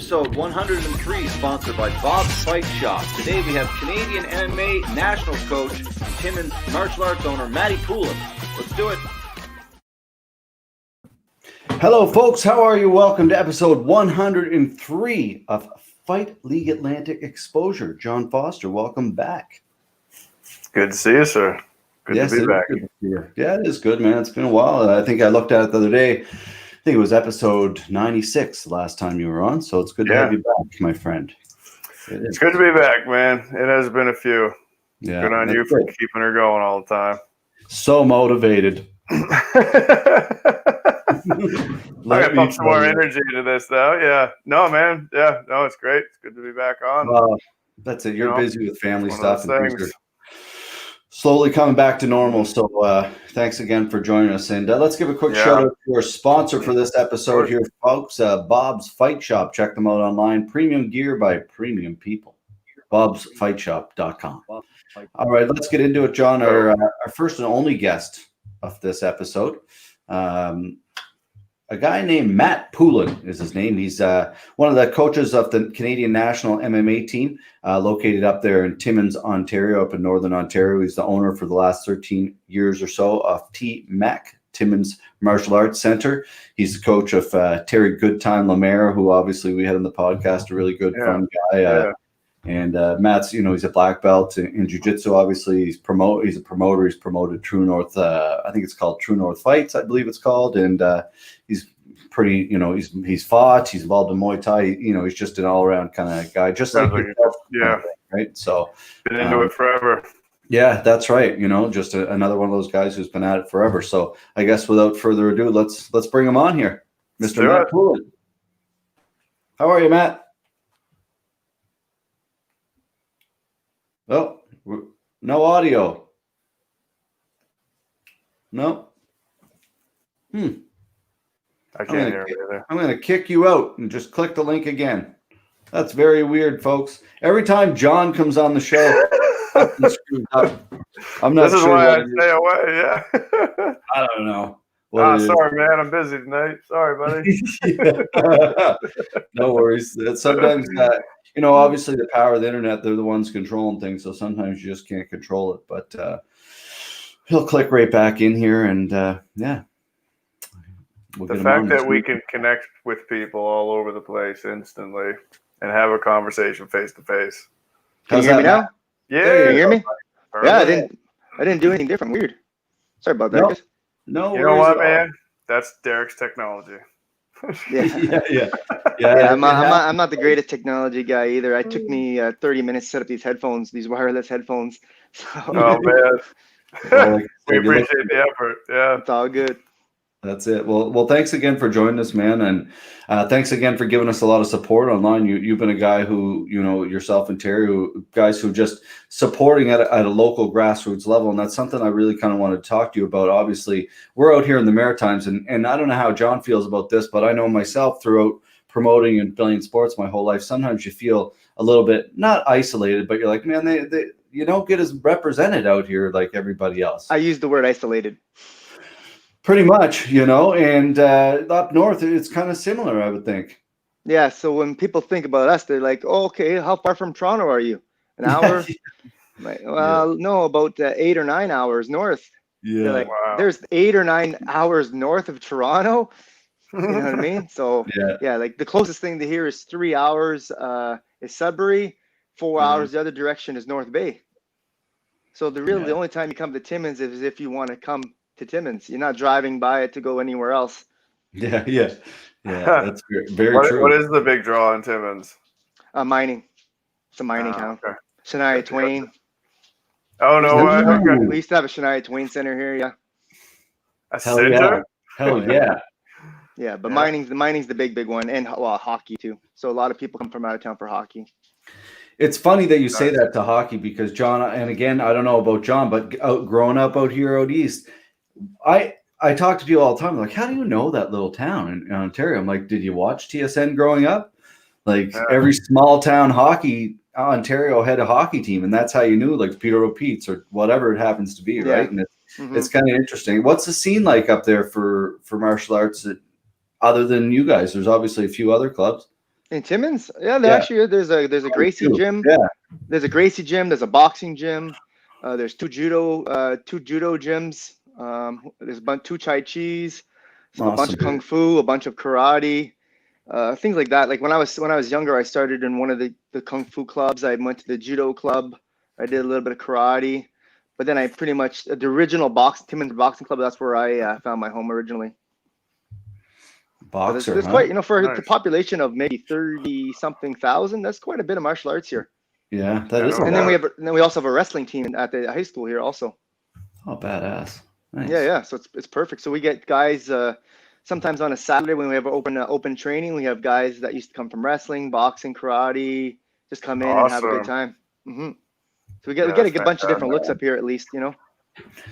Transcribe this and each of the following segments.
episode 103, sponsored by Bob's Fight Shop. Today we have Canadian MMA Nationals coach, Timmons martial arts owner, Matty Poulin. Let's do it. Hello, folks. How are you? Welcome to episode 103 of Fight League Atlantic Exposure. John Foster, welcome back. Good to see you, sir. Good to be back. Yeah, it is good, man. It's been a while. I think I looked at it the other day. I think it was episode 96 the last time you were on, so it's good to have you back, my friend. It's good to be back, man. It has been a few. Yeah, good on you for keeping her going all the time. So motivated. I gotta pump some more energy into this, though. Yeah. No, man. Yeah. No, it's great. It's good to be back on. Well, that's it. You're busy with family stuff and things are slowly coming back to normal. So thanks again for joining us. And let's give a quick shout out to our sponsor for this episode here, folks. Bob's Fight Shop. Check them out online. Premium gear by premium people. Bob'sFightShop.com. All right, let's get into it, John. Our first and only guest of this episode. A guy named Matty Poulin is his name. He's one of the coaches of the Canadian National MMA team located up there in Timmons, Ontario, up in Northern Ontario. He's the owner for the last 13 years or so of TMAC, Timmons Martial Arts Center. He's the coach of Terry Goodtime Lamera, who obviously we had on the podcast, a really good, fun guy. And Matt's, he's a black belt in jiu-jitsu. Obviously, he's a promoter. He's promoted True North. I think it's called True North Fights, I believe it's called. And he's pretty, he's fought. He's involved in Muay Thai. He's just an all-around kind of guy, just like yourself, right. So been into it forever. Yeah, that's right. Just another one of those guys who's been at it forever. So I guess without further ado, let's bring him on here, Mr. Matty Poulin. How are you, Matt? Oh, no audio. No. I can't hear it either. I'm going to kick you out and just click the link again. That's very weird, folks. Every time John comes on the show, I'm not this sure. Why I stay away, yeah. I don't know. Sorry, man. I'm busy tonight. Sorry, buddy. No worries. Sometimes obviously the power of the internet, they're the ones controlling things. So sometimes you just can't control it. But he'll click right back in here. And the fact that we can connect with people all over the place instantly and have a conversation face to face. Can you hear me now? Yeah. Can you hear me? Perfect. Yeah, I didn't do anything different. Weird. Sorry about that. No. You know what, man? That's Derek's technology. Yeah. I'm not the greatest technology guy either. It took me 30 minutes to set up these headphones, these wireless headphones. So, oh man, we appreciate the effort. Yeah, it's all good. That's it. Well, thanks again for joining us, man, and thanks again for giving us a lot of support online. You've been a guy who, yourself and Terry, guys who just supporting at a local grassroots level, and that's something I really kind of wanted to talk to you about. Obviously, we're out here in the Maritimes, and I don't know how John feels about this, but I know myself throughout promoting and building sports my whole life, sometimes you feel a little bit not isolated, but you're like, man, they you don't get as represented out here like everybody else. I use the word isolated. Pretty much, and up north, it's kind of similar, I would think. Yeah, so when people think about us, they're like, oh, okay, how far from Toronto are you? An hour? Like, well, no, about 8 or 9 hours north. Yeah. Like, there's 8 or 9 hours north of Toronto. You know what I mean? So, like the closest thing to here is 3 hours is Sudbury, 4 hours the other direction is North Bay. So the only time you come to Timmons is if you want to come to Timmons. You're not driving by it to go anywhere else. Yeah. That's very true. What is the big draw in Timmons? Mining. It's a mining town. Okay. Shania Twain. Oh no way! Okay. We used to have a Shania Twain center here. Yeah. A center? Hell yeah. Yeah, but mining's the big one, and hockey too. So a lot of people come from out of town for hockey. It's funny that you say that to hockey because John, and again, I don't know about John, but growing up out here out east, I talk to people all the time. Like, how do you know that little town in Ontario? I'm like, did you watch TSN growing up? Like every small town hockey, Ontario had a hockey team, and that's how you knew, like Peter O'Pete's or whatever it happens to be, right? And it's kind of interesting. What's the scene like up there for martial arts other than you guys? There's obviously a few other clubs. In Timmons? Yeah, actually there's a Gracie gym. Yeah. There's a Gracie gym. There's a boxing gym. There's two judo gyms. There's two Chai Chis, a bunch of kung fu, a bunch of karate, things like that. Like when I was younger, I started in one of the kung fu clubs. I went to the judo club. I did a little bit of karate, but then I pretty much the original Timmons boxing club. That's where I found my home originally. Boxer, there's quite, for the population of maybe 30-something thousand. That's quite a bit of martial arts here. Yeah, that is. And then we also have a wrestling team at the high school here also. Oh, badass! Nice. Yeah. So it's perfect. So we get guys sometimes on a Saturday when we have open training. We have guys that used to come from wrestling, boxing, karate, just come in and have a good time. Mm-hmm. So we get a bunch of different looks up here at least,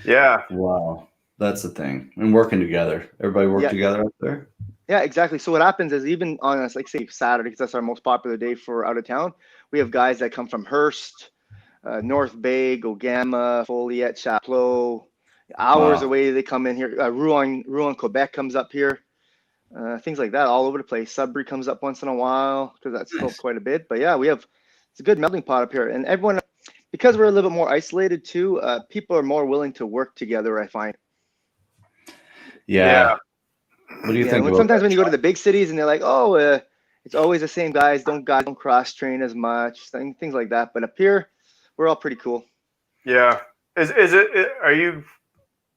Yeah. Wow, that's the thing. And working together, everybody work together up there. Yeah, exactly. So what happens is even on a, like say Saturday, because that's our most popular day for out of town, we have guys that come from Hearst, North Bay, Gogama, Folliet, Chapleau. Hours away they come in here. Rouen, Quebec comes up here. Things like that all over the place. Sudbury comes up once in a while because that's still quite a bit. But yeah, it's a good melting pot up here. And everyone, because we're a little bit more isolated too, people are more willing to work together, I find. Yeah. What do you think? Sometimes when you go to the big cities and they're like, oh, it's always the same guys don't cross train as much, things like that. But up here, we're all pretty cool. Yeah. Are you?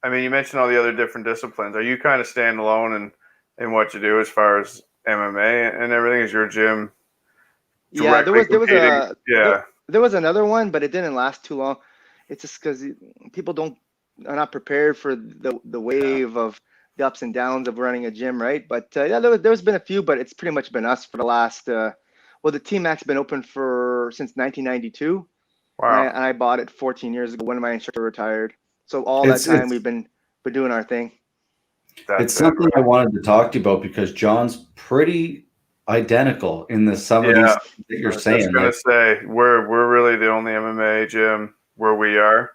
I mean, you mentioned all the other different disciplines. Are you kind of standalone in what you do as far as MMA and everything? Is your gym? Yeah, there was another one, but it didn't last too long. It's just because people are not prepared for the wave of the ups and downs of running a gym, right? But there's been a few, but it's pretty much been us for the last. The T-Mac's been open since 1992. Wow! And I bought it 14 years ago when my instructor retired. So that time we've been doing our thing. It's something I wanted to talk to you about because John's pretty identical in some of these that you're saying. I was going to say we're really the only MMA gym where we are.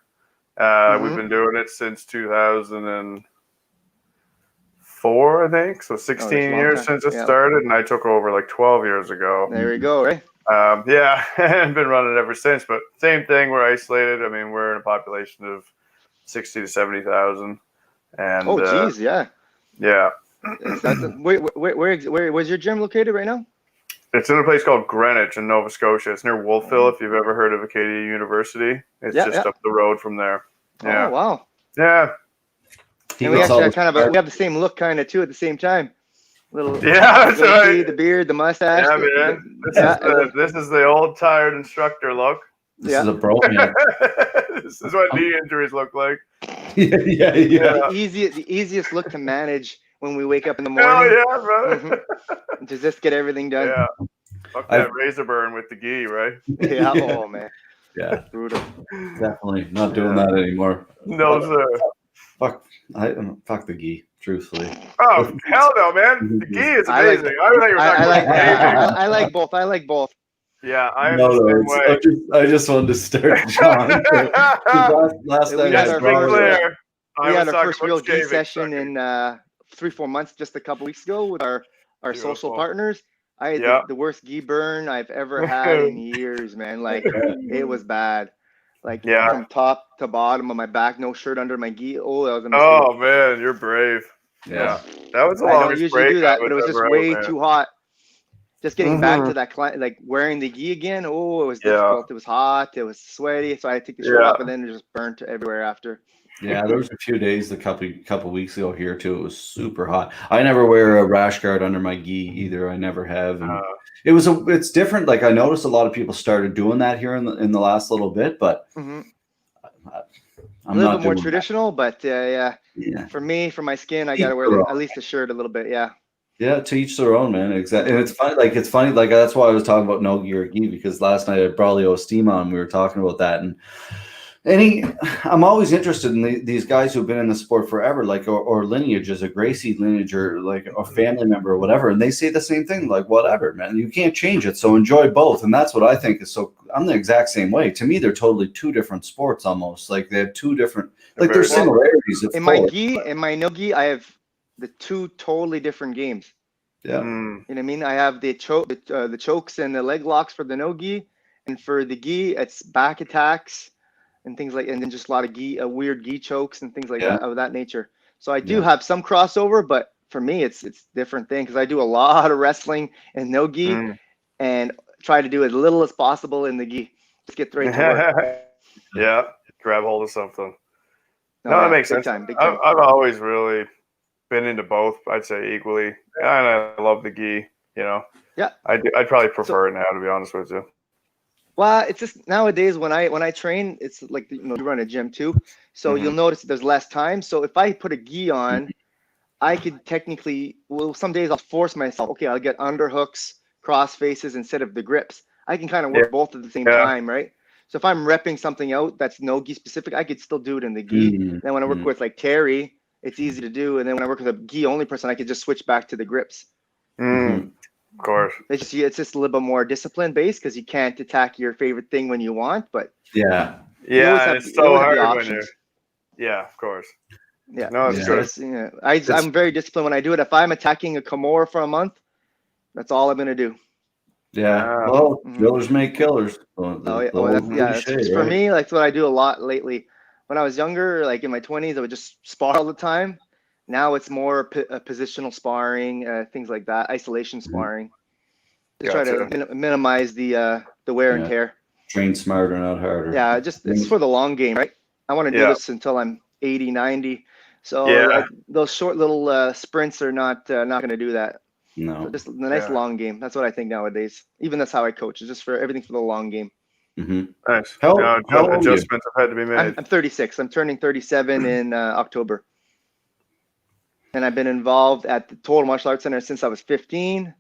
We've been doing it since 2004, I think. So 16 years since it started, and I took over like 12 years ago. There we go, right? And been running ever since. But same thing, we're isolated. I mean, we're in a population of 60 to 70,000. And yeah. Where's your gym located right now? It's in a place called Greenwich in Nova Scotia. It's near Wolfville. If you've ever heard of Acadia University, it's just up the road from there. Yeah. Oh wow. Yeah. And we actually we have the same look kind of too at the same time. That's right. The beard, the mustache. Yeah, man. This is the old tired instructor look. This is a bro. This is what knee injuries look like. Yeah. The easiest look to manage when we wake up in the morning. Oh yeah, brother. To just get everything done. Yeah. Fuck that razor burn with the gi, right? Yeah. Oh man. Yeah. Brutal. Definitely not doing that anymore. No, sir. Fuck the gi, truthfully. Oh hell no, man! The gi is amazing. I like both. I like both. Yeah, I I just wanted to start, John. last night we had our first real gi session in 3-4 months, just a couple weeks ago, with our social partners. I had the worst gi burn I've ever had in years, man. Like it was bad. Like from top to bottom of my back, no shirt under my gi. Oh, that was a mistake. Oh man, you're brave. Yeah. That was the longest break. I don't usually do that, but it was just way too hot. Just getting back to that, like wearing the gi again. Oh, it was difficult. It was hot. It was sweaty. So I had to take the shirt off, and then it just burnt everywhere after. Yeah, there was a few days a couple weeks ago here too. It was super hot. I never wear a rash guard under my gi either. I never have. And it's different. Like I noticed a lot of people started doing that here in the last little bit, but I'm a little bit more traditional. But for me, for my skin, I gotta wear at least a shirt a little bit. Yeah. Yeah, to each their own, man. Exactly. And it's funny. Like that's why I was talking about no gear gi, because last night at Braulio Steam on, we were talking about that. And I'm always interested in these guys who've been in the sport forever, like or lineages, a Gracie lineage, or like a family member or whatever. And they say the same thing, like, whatever, man, you can't change it. So enjoy both. And that's what I think is so. I'm the exact same way. To me, they're totally two different sports almost. Like they have two different, like there's similarities. In my gi and my no gi, I have the two totally different games. Yeah. You know what I mean? I have the chokes and the leg locks for the no gi, and for the gi, it's back attacks and things like, and then just a lot of gi, weird gi chokes and things like that of that nature. So I do have some crossover, but for me, it's different thing because I do a lot of wrestling and no gi, and try to do as little as possible in the gi. Just get right to work. Yeah, grab hold of something. No, that makes big sense. time, big time. I've always really been into both. I'd say equally, and I love the gi. You know, I'd probably prefer it now, to be honest with you. Well, it's just nowadays when I train, it's like you run a gym too, so you'll notice there's less time. So if I put a gi on, I could technically, some days I'll force myself. Okay, I'll get underhooks, cross faces instead of the grips. I can kind of work both at the same time, right? So if I'm repping something out that's no gi specific, I could still do it in the gi. Then when I work with like Terry, it's easy to do. And then when I work with a gi only person, I could just switch back to the grips. Of course. It's just a little bit more discipline based because you can't attack your favorite thing when you want, but it's so hard when you're. Yeah, of course. Yeah, no, it's good. I'm very disciplined when I do it. If I'm attacking a Kimura for a month, that's all I'm gonna do. Yeah, well, killers make killers. For me, like, that's what I do a lot lately. When I was younger, like in my 20s, I would just spar all the time. Now it's more positional sparring, things like that, isolation sparring. Just try to minimize the wear and tear. Train smarter, not harder. Yeah, it's for the long game, right? I want to do this until I'm 80, 90. So those short little sprints are not going to do that. No. So just the nice long game. That's what I think nowadays. Even that's how I coach. It's just for everything for the long game. Nice. How adjustments have had to be made. I'm 36. I'm turning 37 in October. And I've been involved at the Total Martial Arts Center since I was 15.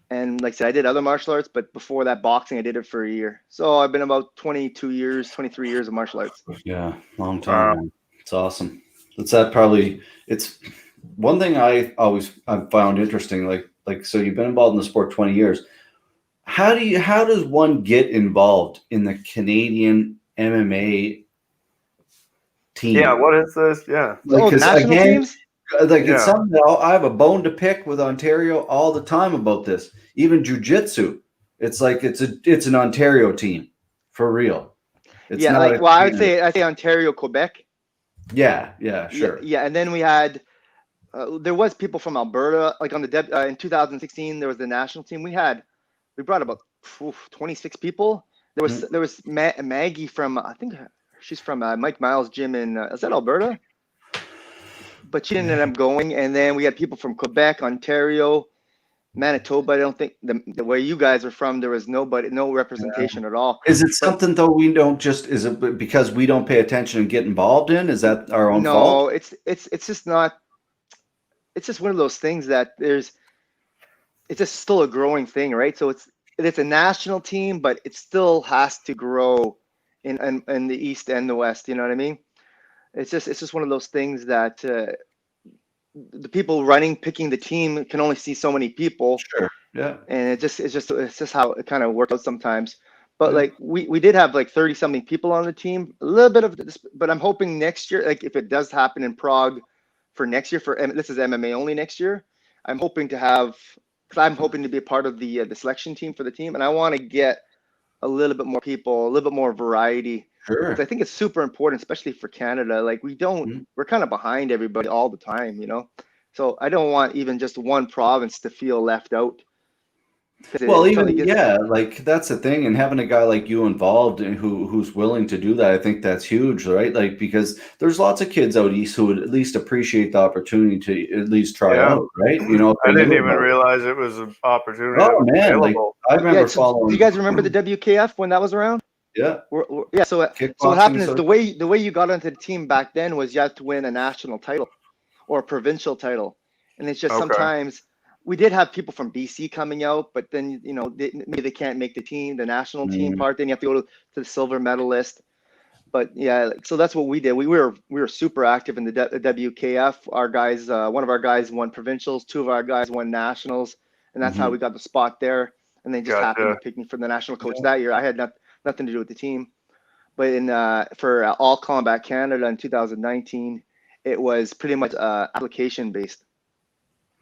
And like I said, I did other martial arts, but before that boxing, I did it for a year. So I've been about 23 years of martial arts. Yeah, long time. It's awesome. It's one thing I've found interesting. Like, so you've been involved in the sport 20 years. How does one get involved in the Canadian MMA team? Yeah, what is this? Yeah. National teams? It's something that I have a bone to pick with Ontario all the time about this. Even jiu-jitsu. It's like it's an Ontario team for real. It's I would say Ontario, Quebec. Yeah, sure. Yeah, and then we had there was people from Alberta, like on the in 2016 there was the national team. We brought about 26 people. There was Maggie from, I think she's from Mike Miles' gym in is that Alberta? But she didn't end up going. And then we had people from Quebec, Ontario, Manitoba. I don't think the way you guys are from, there was no representation at all. Is it something though we don't just? Is it because we don't pay attention and get involved in? Is that our own fault? No, it's just not. It's just one of those things that it's just still a growing thing, right? So it's a national team, but it still has to grow in the East and the West. You know what I mean? It's just one of those things that the people picking the team can only see so many people. Sure. Yeah. And it's just how it kind of works out sometimes. But like we did have like 30 something people on the team, a little bit of this, but I'm hoping next year, like if it does happen in Prague for next year, this is MMA only next year, I'm hoping to be a part of the selection team for the team. And I want to get a little bit more people, a little bit more variety. Sure. Because I think it's super important, especially for Canada. Like we're kind of behind everybody all the time, you know? So I don't want even just one province to feel left out. Well, like that's the thing, and having a guy like you involved and who's willing to do that, I think that's huge, right? Like, because there's lots of kids out east who would at least appreciate the opportunity to at least try out, right? You know, I didn't even realize it was an opportunity. Oh man, like, I remember following. Do you guys remember the WKF when that was around? Yeah. So what happened is the way you got onto the team back then was you had to win a national title or a provincial title, and it's just sometimes. We did have people from BC coming out, but then, you know, maybe they can't make the national team part. Then you have to go to the silver medalist. But yeah, so that's what we did. We were super active in the WKF. Our guys, one of our guys won provincials, two of our guys won nationals, and that's how we got the spot there. And they just happened to pick me for the national coach that year. I had nothing to do with the team. But for All Combat Canada in 2019, it was pretty much application based.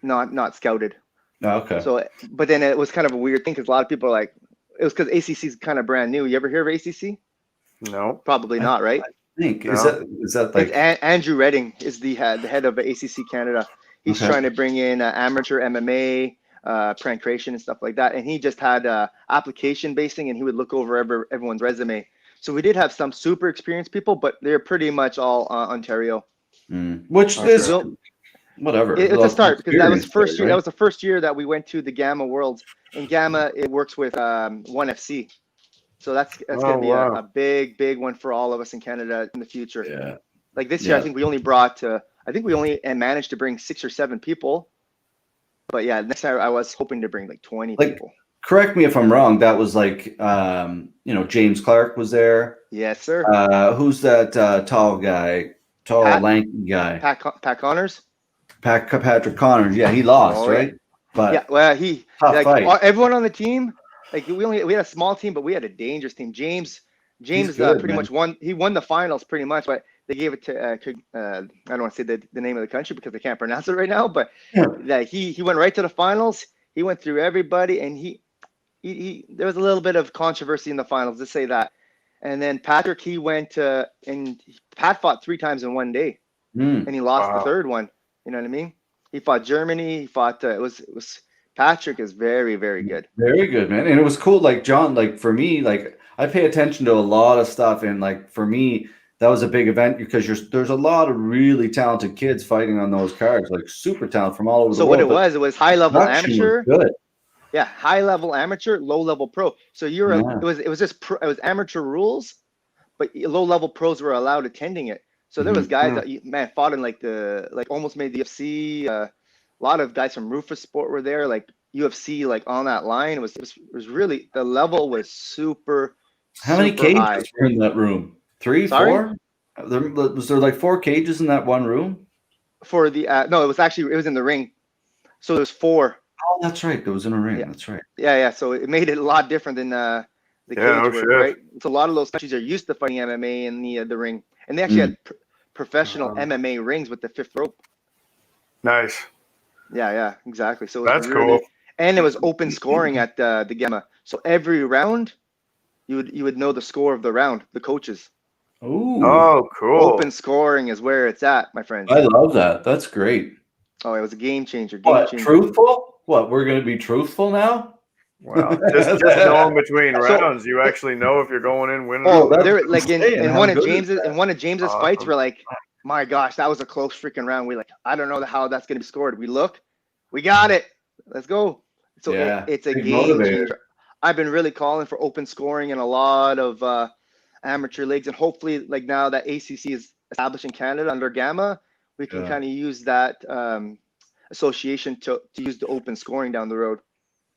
Not scouted. Okay. So, but then it was kind of a weird thing because a lot of people are like, it was because ACC is kind of brand new. You ever hear of ACC? No. Probably not, right? I think No. is that like Andrew Redding is the head of ACC Canada. He's Okay. trying to bring in amateur MMA, prank creation and stuff like that. And he just had application basing, and he would look over everyone's resume. So we did have some super experienced people, but they're pretty much all Ontario. which is So whatever. it's a start because that was first year. Right? That was the first year that we went to the Gamma Worlds. And Gamma, it works with ONE FC. So that's going to be a big one for all of us in Canada in the future. Yeah. Like this year, I think we only brought, managed to bring 6 or 7 people. But yeah, next time I was hoping to bring like 20 people. Correct me if I'm wrong. That was like, James Clark was there. Yes, sir. Who's that tall guy? Lanky guy. Pat Connors. Patrick Connors. Yeah, he lost, right? But yeah, well, tough fight. Everyone on the team, like we had a small team, but we had a dangerous team. James good, much won. He won the finals pretty mumuch, but they gave it to I don't want to say the name of the country because I can't pronounce it right now. But he went right to the finals. He went through everybody, and he there was a little bit of controversy in the finals, let's say that. And then Patrick, he went and Pat fought 3 times in one day, and he lost the third one. You know what I mean? He fought Germany. He fought. It was Patrick is very, very good. Very good, man. And it was cool. Like John, like for me, like I pay attention to a lot of stuff, and like for me, that was a big event because there's a lot of really talented kids fighting on those cards, like super talented from all over the world. So what it was high level amateur. Good. Yeah, high level amateur, low level pro. So it was amateur rules, but low level pros were allowed attending it. So there was guys that fought in almost made the UFC. A lot of guys from Rufus Sport were there, like UFC, like on that line. It was really, the level was super. How many cages were in that room? 3, 4? Was there like 4 cages in that one room? For the no, it was in the ring. So there's 4. Oh, that's right. It was in a ring. Yeah. That's right. Yeah. So it made it a lot different than the cage work, right? So a lot of those countries are used to fighting MMA in the ring, and they actually had professional MMA rings with the 5th rope. Nice. Yeah, exactly. So that's cool. And it was open scoring at the Gamma. So every round, you would know the score of the round, the coaches. Ooh. Oh, cool. Open scoring is where it's at, my friends. I love that. That's great. Oh, it was a game changer. Truthful? What, we're going to be truthful now? Well, just knowing between rounds, you actually know if you're going in winning. Oh, they're like in one of James's fights, we're like, my gosh, that was a close freaking round. We I don't know how that's going to be scored. We look, we got it. Let's go. So it's a game changer. I've been really calling for open scoring in a lot of amateur leagues, and hopefully, like now that ACC is established in Canada under Gamma, we can kind of use that association to use the open scoring down the road.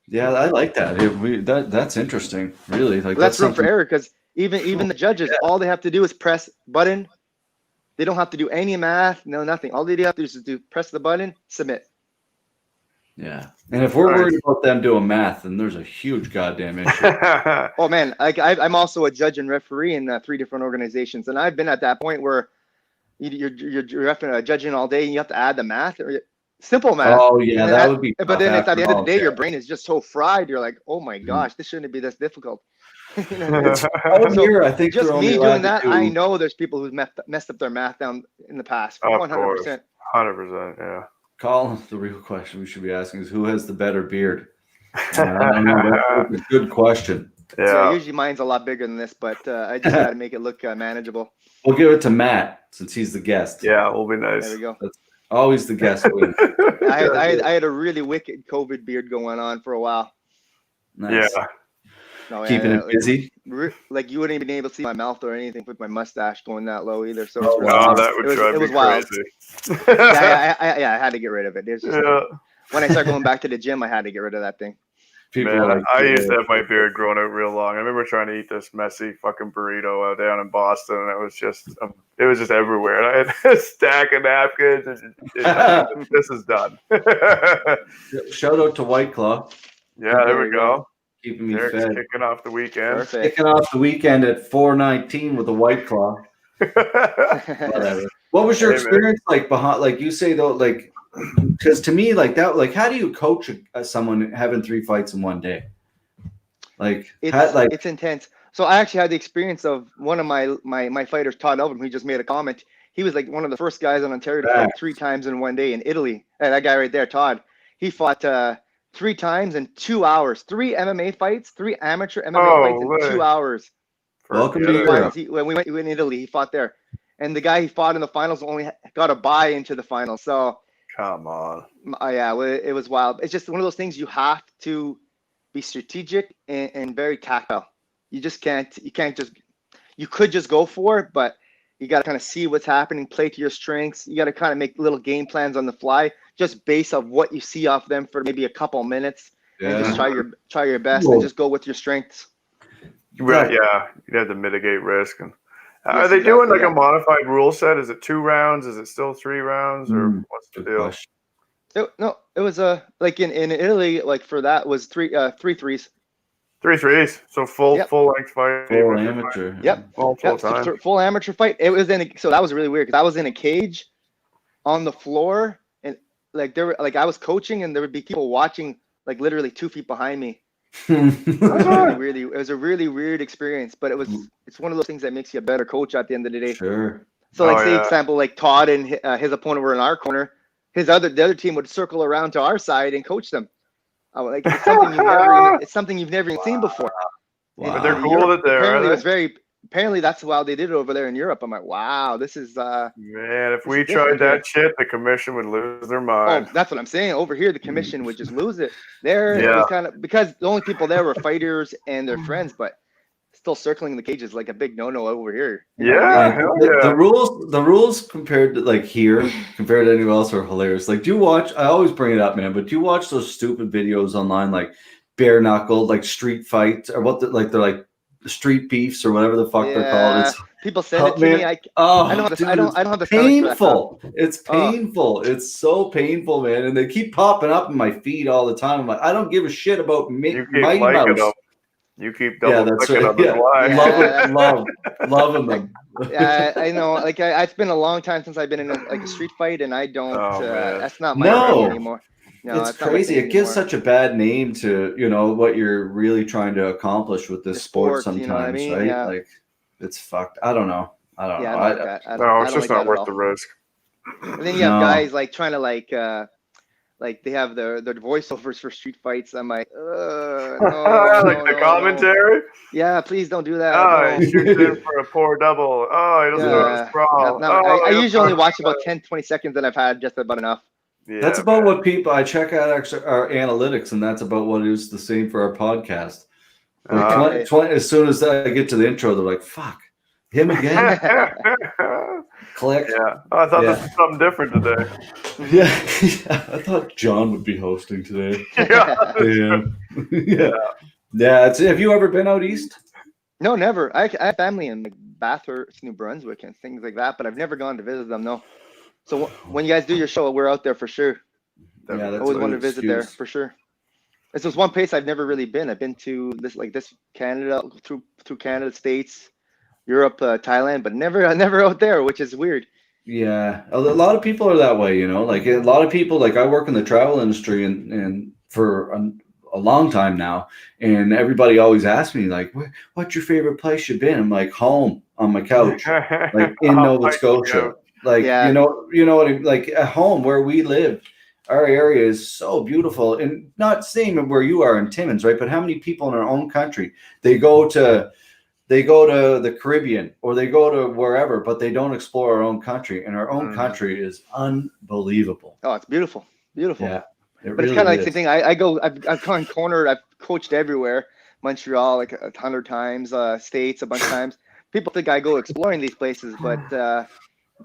Yeah, I like that. That's interesting. Really, like that's room for error because even the judges, all they have to do is press button. They don't have to do any math, nothing. All they have to do is press the button, submit. Yeah, and if we're worried about them doing math, then there's a huge goddamn issue. Oh man, I'm also a judge and referee in 3 different organizations, and I've been at that point where you're judging all day, and you have to add the math. Simple math. Oh yeah, that would be. But then at the end of the day, your brain is just so fried. You're like, oh my gosh, this shouldn't be this difficult. I think just me doing that, I know there's people who've messed up their math down in the past. 100%. 100%. Yeah. Colin, the real question we should be asking is who has the better beard? That's a good question. Yeah. So usually mine's a lot bigger than this, but I just got to make it look manageable. We'll give it to Matt since he's the guest. Yeah, we'll be nice. There we go. That's always the guest. I had a really wicked COVID beard going on for a while. Nice. Yeah. No, keeping it busy. Like you wouldn't even be able to see my mouth or anything with my mustache going that low either. So that would drive me crazy. I had to get rid of it. There's just when I started going back to the gym, I had to get rid of that thing. I used to have my beard growing out real long. I remember trying to eat this messy fucking burrito out down in Boston, and it was just everywhere. And I had a stack of napkins. And this is done. Shout out to White Claw. Yeah, there we go. Keeping me fed. Kicking off the weekend. Perfect. Kicking off the weekend at 4:19 with a White Claw. Whatever. What was your experience like behind? Like you say though, like because to me, like that, like how do you coach someone having 3 fights in one day? Like it's intense. So I actually had the experience of one of my fighters, Todd Elvin, who just made a comment. He was like one of the first guys in Ontario to fight 3 times in one day in Italy. And that guy right there, Todd, he fought 3 times in 2 hours. 3 MMA fights, 3 amateur MMA fights in 2 hours. Welcome to Europe. When we went in Italy, he fought there. And the guy he fought in the finals only got a bye into the finals. So come on. Yeah, it was wild. It's just one of those things you have to be strategic and very tactile. You could just go for it, but you got to kind of see what's happening, play to your strengths. You got to kind of make little game plans on the fly, just based off what you see off them for maybe a couple minutes, and just try your best and just go with your strengths. Right, yeah, you have to mitigate risk. And are they doing like a modified rule set? Is it 2 rounds? Is it still 3 rounds, or what's the deal? It was like in Italy, like for that was 3 threes. 3 threes, so full length fight. Full amateur. Full time. Full amateur fight. It was so that was really weird because I was in a cage on the floor, and like there were I was coaching and there would be people watching like literally 2 feet behind me. It was a really weird experience, but it's one of those things that makes you a better coach at the end of the day. Sure. So say example, like Todd and his opponent were in our corner, the other team would circle around to our side and coach them. Like it's something you've never even seen before. Wow. But they're cool that they're apparently that's how they did it over there in Europe. I'm like, wow, this is man, if we tried that shit, the commission would lose their mind. Oh, that's what I'm saying. Over here the commission would just lose it. There it was kind of because the only people there were fighters and their friends, but still circling the cage is like a big no-no over here. The rules compared to like here compared to anywhere else are hilarious. Like, do you watch? I always bring it up, man. But do you watch those stupid videos online, like bare knuckle, like street fights, or they're like street beefs or whatever the fuck they're called? It's, people send it to me. I don't have the painful. It's painful. It's so painful, man. And they keep popping up in my feed all the time. I'm like, I don't give a shit about Mighty Mouse. You keep double clicking on the fly. Loving them. Yeah, I know. Like it's been a long time since I've been in a street fight, and I don't. That's not my thing anymore. No, it's crazy. It gives such a bad name to what you're really trying to accomplish with this sport sometimes, you know what I mean? Right? Yeah. Like it's fucked. I don't know. No, it's just not worth the risk. And then you have guys like trying to like they have their voiceovers for street fights. I'm like, the commentary. Yeah, please don't do that. Oh, he shoots in for a poor double. Oh, he doesn't know his sprawl. I usually only watch about 10, 20 seconds, and I've had just about enough. Yeah, that's about what people. I check out our analytics, and that's about what is the same for our podcast. Like 20, as soon as I get to the intro, they're like, "Fuck, him again." Click. Yeah. Oh, I thought this was something different today. Yeah. I thought John would be hosting today. Yeah. Have you ever been out east? No, never. I have family in like Bathurst, New Brunswick, and things like that, but I've never gone to visit them. No. So when you guys do your show, we're out there for sure. Yeah, I always want to visit there for sure. This was one place I've never really been. I've been to this Canada, through Canada, States, Europe, Thailand, but never out there, which is weird. Yeah, a lot of people are that way, like a lot of people, like I work in the travel industry and for a long time now, and everybody always asks me like, what's your favorite place you've been? I'm like, home on my couch, like in Nova Scotia. Like, you know what I mean? Like at home where we live, our area is so beautiful, and not same where you are in Timmons, right? But how many people in our own country, they go to the Caribbean or they go to wherever, but they don't explore our own country, and our own country is unbelievable. Oh, it's beautiful. Beautiful. Yeah. But it's kind of like the thing. I've gone cornered. I've coached everywhere. Montreal like 100 times, States a bunch of times. People think I go exploring these places, but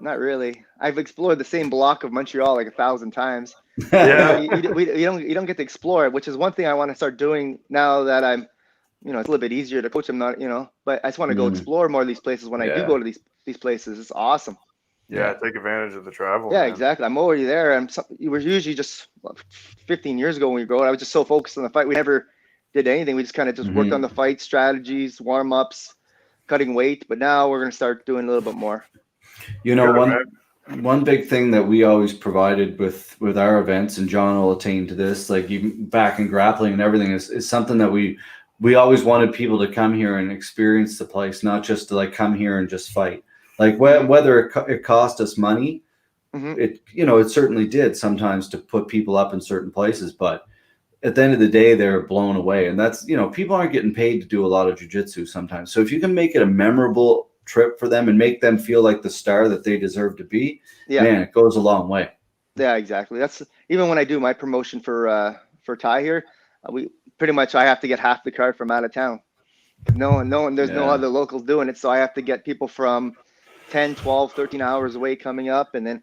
not really. I've explored the same block of Montreal like 1,000 times. Yeah. You don't get to explore it, which is one thing I want to start doing now that I'm, it's a little bit easier to coach them. Not, but I just want to go explore more of these places. When I do go to these places, it's awesome. Yeah, take advantage of the travel. Yeah, man. exactly. I'm already there. You were usually just 15 years ago when we were going. I was just so focused on the fight. We never did anything. We just kind of just worked on the fight strategies, warm ups, cutting weight. But now we're gonna start doing a little bit more. one big thing that we always provided with our events, and John will attain to this, like even back in grappling and everything, is something that we always wanted people to come here and experience the place, not just to like come here and just fight. Like whether it cost us money, it it certainly did sometimes to put people up in certain places, but at the end of the day, they're blown away. And that's, people aren't getting paid to do a lot of jiu-jitsu sometimes. So if you can make it a memorable trip for them and make them feel like the star that they deserve to be, man, it goes a long way. Yeah, exactly. That's even when I do my promotion for Thai here, I have to get half the card from out of town. No one, there's no other locals doing it. So I have to get people from 10, 12, 13 hours away coming up, and then,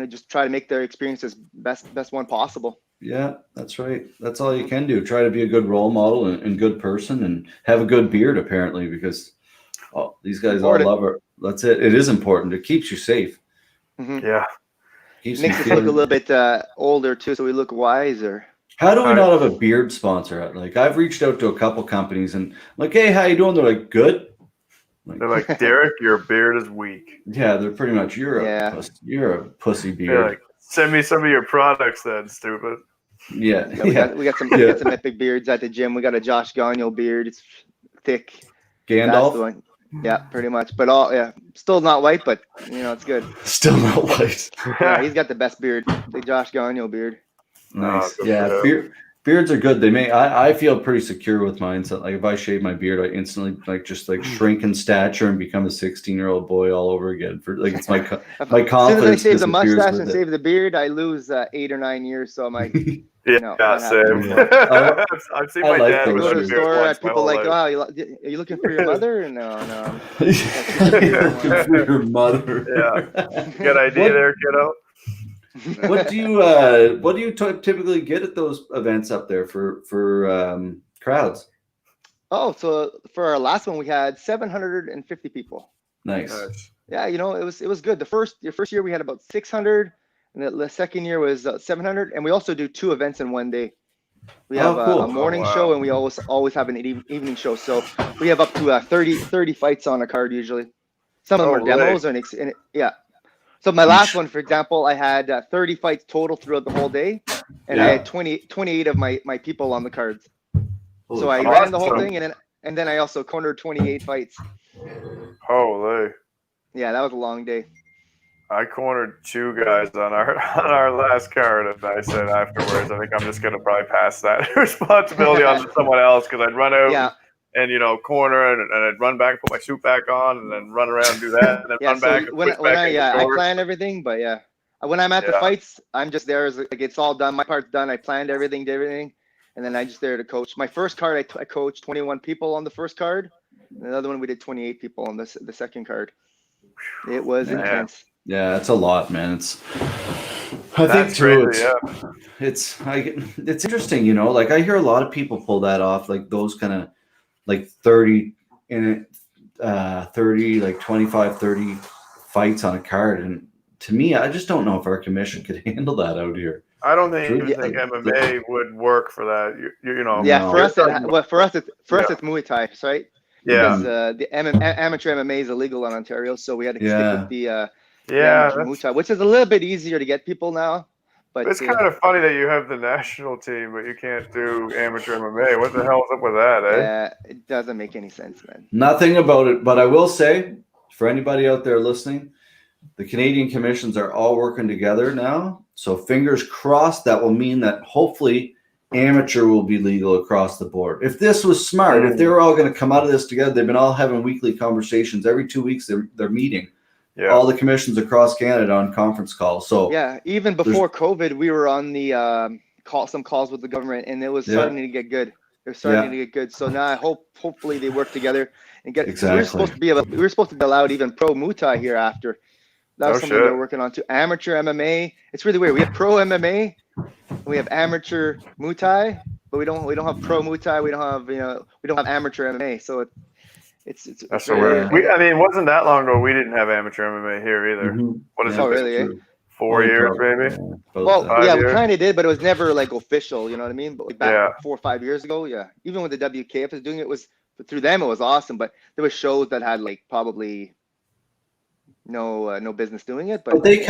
just try to make their experiences best one possible. Yeah, that's right. That's all you can do. Try to be a good role model and good person, and have a good beard, apparently, because these guys all love it. That's it. It is important. It keeps you safe. Yeah. Makes us look a little bit older too, so we look wiser. How do we not have a beard sponsor? Like, I've reached out to a couple companies and I'm like, hey, how you doing? They're like, good. They're like, Derek, your beard is weak. Yeah, they're pretty much, you're a pussy beard. They're like, send me some of your products then, stupid. Yeah. We got some epic beards at the gym. We got a Josh Gagnon beard. It's thick. Gandalf? Yeah, pretty much. But still not white, but it's good. Still not white. Yeah, he's got the best beard, the Josh Gagnon beard. Nice. Beards are good. I feel pretty secure with mine. So like if I shave my beard, I instantly shrink in stature and become a 16-year-old boy all over again. For like it's my confidence. As soon as I shave the mustache and shave the beard, I lose 8 or 9 years. So I'm like, same. I've seen my dad go to the store. People like, are you looking for your mother? No. Looking for your mother. Yeah. Good idea there, kiddo. What do you typically get at those events up there for crowds? Oh, so for our last one we had 750 people. Nice. Yeah, it was good. The first year we had about 600, and the second year was 700, and we also do 2 events in one day. We have a morning show, and we always have an evening show. So we have up to 30 fights on a card usually. Some of them are demos, So my last one, for example, I had 30 fights total throughout the whole day, and I had 28 of my people on the cards. So I ran the whole thing, and then I also cornered 28 fights. Holy! Yeah, that was a long day. I cornered 2 guys on our last card, and I said afterwards, I think I'm just gonna probably pass that responsibility on to someone else, because I'd run out. Yeah. And corner and I'd run back, put my suit back on, and then run around and do that, and then run back. I plan everything, but when I'm at the fights, I'm just there as like it's all done. My part's done. I planned everything, and then I'm just there to coach. My first card, I coached 21 people on the first card. And the other one, we did 28 people on the second card. It was intense. Yeah, it's a lot, man. It's interesting, like I hear a lot of people pull that off, like those kind of like 30 in it, 30, like 25, 30 fights on a card. And to me, I just don't know if our commission could handle that out here. I don't think MMA would work for that. Yeah, for us, it's Muay Thai, right? Yeah. Because the amateur MMA is illegal in Ontario, so we had to stick with the Muay Thai, which is a little bit easier to get people now. But it's kind of funny that you have the national team, but you can't do amateur MMA. What the hell's up with that, eh? Yeah, it doesn't make any sense, man. Nothing about it, but I will say, for anybody out there listening, the Canadian commissions are all working together now. So fingers crossed, that will mean that hopefully amateur will be legal across the board. If this was smart, if they were all going to come out of this together, they've been all having weekly conversations. Every 2 weeks they're meeting. Yeah. All the commissions across Canada on conference calls. So even before COVID, we were on the some calls with the government, and it was starting to get good. They're starting to get good. So now I hopefully they work together and get. Exactly. We were supposed to be allowed even pro Muay Thai here after. That was something they're working on too. Amateur MMA. It's really weird. We have pro MMA, we have amateur Muay Thai, but we don't have pro Muay Thai. We don't have amateur MMA. So it's that's so weird. It wasn't that long ago we didn't have amateur MMA here either. Mm-hmm. What is it? Really? 4 years, maybe? We kind of did, but it was never like official, you know what I mean? But like back 4 or 5 years ago, even when the WKF was doing it, through them, it was awesome. But there was shows that had like probably no business doing it. But they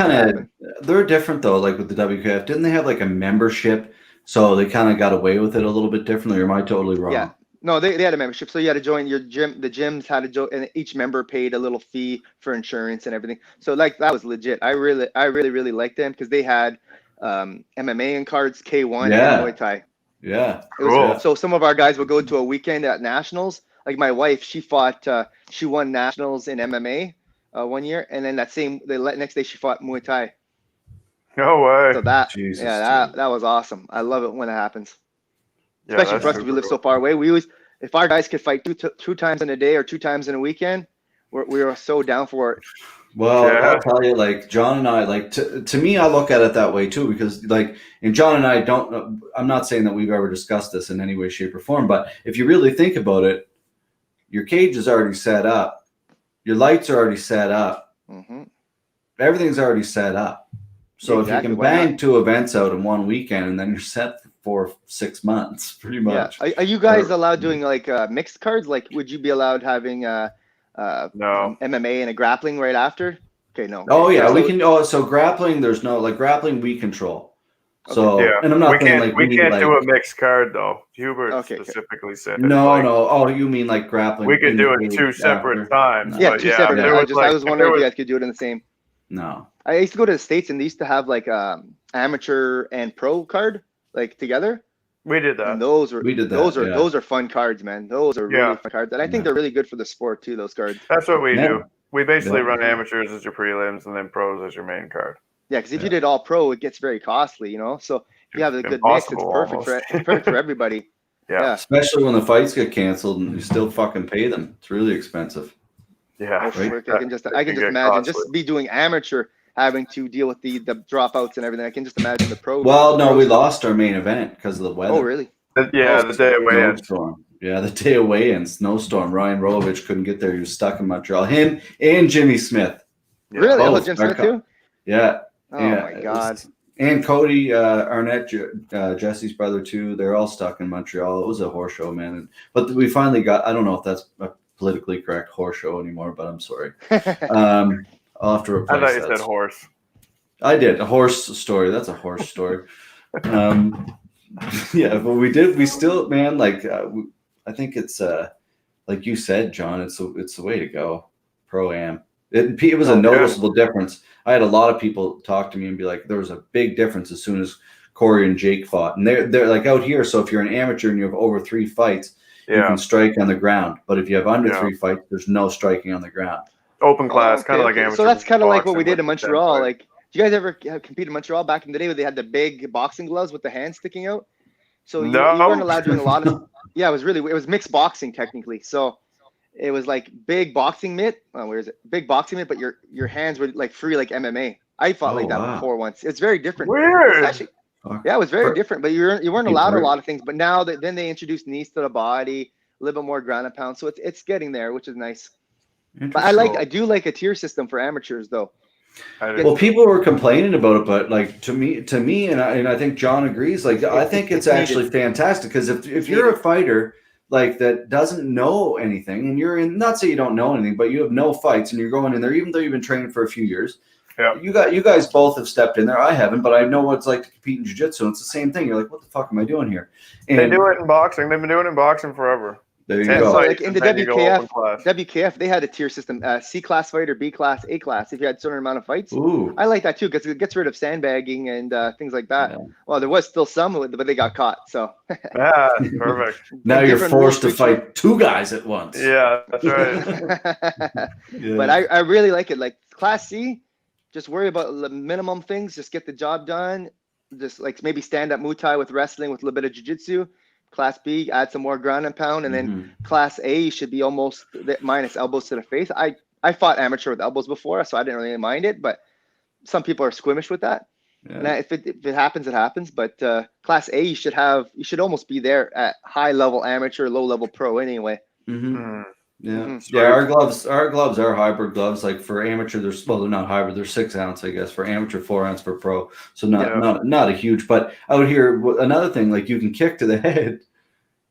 they're different though. Like with the WKF, didn't they have like a membership? So they kind of got away with it a little bit differently. Or am I totally wrong? Yeah. No, they had a membership, so you had to join your gym. The gyms had to join, and each member paid a little fee for insurance and everything. So like that was legit. I really liked them because they had MMA and cards, K1 and Muay Thai. Yeah. Cool. So some of our guys would go to a weekend at nationals. Like my wife, she won nationals in MMA 1 year, and then the next day she fought Muay Thai. No way. So that was awesome. I love it when it happens. Especially for us, we live so far away. We always, if our guys could fight two times in a day or 2 times in a weekend, we are so down for it. Well, I'll tell you, like John and I, like to me, I look at it that way too, because like, and John and I I'm not saying that we've ever discussed this in any way, shape, or form, but if you really think about it, your cage is already set up, your lights are already set up, everything's already set up. So if you can bang 2 events out in 1 weekend, and then you're set for 6 months, pretty much. Yeah. Are you guys allowed doing like mixed cards? Like, would you be allowed having no MMA and a grappling right after? Okay, no. Oh yeah, we can. Oh, so grappling, there's no like grappling we control. So and I'm not saying like we can't do a mixed card though. Hubert specifically said no. Oh, you mean like grappling? We could do it 2 separate times. Yeah, 2 separate. I was wondering if you guys could do it in the same. No. I used to go to the States and they used to have like amateur and pro card like together. We did that. And those are fun cards, man. Those are really fun cards. And I think they're really good for the sport too, those cards. That's what we do. We basically run amateurs as your prelims and then pros as your main card. Yeah, because if you did all pro, it gets very costly, you know. So if you have a good mix, it's perfect for everybody. Yeah. Especially when the fights get canceled and you still fucking pay them. It's really expensive. Yeah. Right? I can just imagine just be doing amateur, having to deal with the dropouts and everything. I can just imagine the pro. Well, no, we lost our main event because of the weather. Oh, really? The day of weigh-in. Yeah, the day of weigh-in, snowstorm. Ryan Rolovich couldn't get there. He was stuck in Montreal. Him and Jimmy Smith. Yeah. Really? Oh, Jim Smith too? Yeah. Oh, my God. And Cody Arnett, Jesse's brother too. They're all stuck in Montreal. It was a horse show, man. But we finally got, I don't know if that's a politically correct horse show anymore, but I'm sorry. I'll have to replace that. I thought you said horse. I did. A horse story. That's a horse story. Yeah, but we still, man, like, I think it's, like you said, John, it's the way to go. Pro-Am. It was a noticeable difference. I had a lot of people talk to me and be like, there was a big difference as soon as Corey and Jake fought. And they're like out here. So if you're an amateur and you have over 3 fights, you can strike on the ground. But if you have under 3 fights, there's no striking on the ground. Open class, kind of like amateur. So that's kind of like what we did in Montreal. Like, did you guys ever compete in Montreal back in the day where they had the big boxing gloves with the hands sticking out? So you weren't allowed doing a lot of. Yeah, it was mixed boxing technically. So it was like big boxing mitt. Oh, where is it? Big boxing mitt, but your hands were like free like MMA. I fought like that before once. It's very different. Weird. Actually, yeah, it was very different. But you weren't allowed a lot of things. But now then they introduced knees to the body, a little bit more ground and pound. So it's getting there, which is nice. But I do like a tier system for amateurs though. Well, people were complaining about it, but like to me, and I think John agrees. Like, I think it's actually fantastic because if you're a fighter like that doesn't know anything, and you're in, not say you don't know anything, but you have no fights, and you're going in there, even though you've been training for a few years. Yeah, you guys both have stepped in there. I haven't, but I know what it's like to compete in jiu-jitsu. It's the same thing. You're like, what the fuck am I doing here? And they do it in boxing. They've been doing it in boxing forever. There you go. Like in the WKF, they had a tier system: C class fighter, B class, A class. If you had a certain amount of fights, I like that too because it gets rid of sandbagging and things like that. Yeah. Well, there was still some, but they got caught. So yeah, perfect. Now you're forced to fight 2 guys at once. Yeah, that's right. But I really like it. Like Class C, just worry about the minimum things. Just get the job done. Just like maybe stand up Muay Thai with wrestling with a little bit of jiu-jitsu. Class B, add some more ground and pound, and then Class A should be almost minus elbows to the face. I fought amateur with elbows before, so I didn't really mind it, but some people are squeamish with that. Yeah. And if it happens, it happens. But Class A, you should almost be there at high level amateur, low level pro anyway. Yeah, our gloves are hybrid gloves. Like for amateur, they're not hybrid. They're 6 ounce, I guess. For amateur, 4 ounce for pro. So not a huge. But out here, another thing, like you can kick to the head.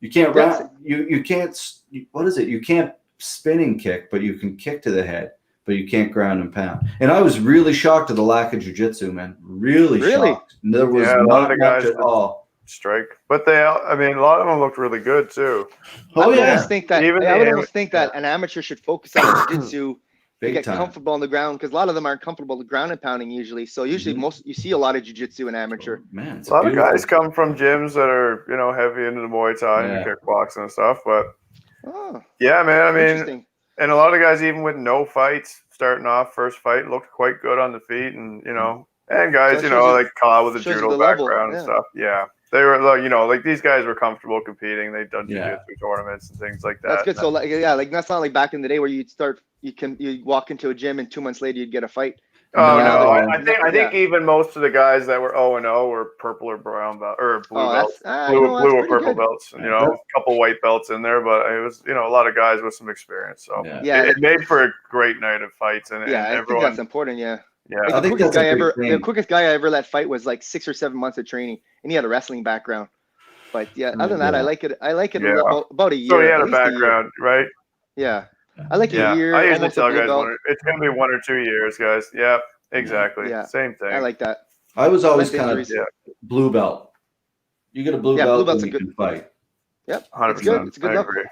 You can't you can't. What is it? You can't spinning kick, but you can kick to the head. but you can't ground and pound. And I was really shocked at the lack of jiu-jitsu, man. Really shocked. There was a lot of the much guys at all. Strike, but I mean, a lot of them looked really good too. I would almost think that an amateur should focus on jiu-jitsu to get comfortable on the ground, because a lot of them aren't comfortable with ground and pounding usually. So usually you see a lot of jiu-jitsu in amateur. Man, a lot of guys come from gyms that are, you know, heavy into the Muay Thai and kickboxing and stuff. But yeah, man, I mean, and a lot of guys even with no fights starting off, first fight looked quite good on the feet, and you know, and guys, so you know, like Kyle with a judo background and stuff. Yeah. They were, you know, like these guys were comfortable competing. They'd done jiu-jitsu tournaments and things like that. That's good. So, like, like that's not like back in the day where you walk into a gym and 2 months later you'd get a fight. Oh no, I think even most of the guys that were 0-0 were purple or brown belt or blue belts, blue or purple belts. You know, a couple white belts in there, but it was, you know, a lot of guys with some experience. So it made for a great night of fights. And I think that's important. Yeah. Yeah, like the quickest guy I ever let fight was like 6 or 7 months of training, and he had a wrestling background. But other than that, I like it about a year. So he had a background, right? Yeah, I like a year. I usually tell guys it's going to be 1 or 2 years, guys. Yeah, exactly. Yeah, same thing. I like that. I was always kind of blue belt. You get a blue belt, and you can fight. Yep, 100%. It's good.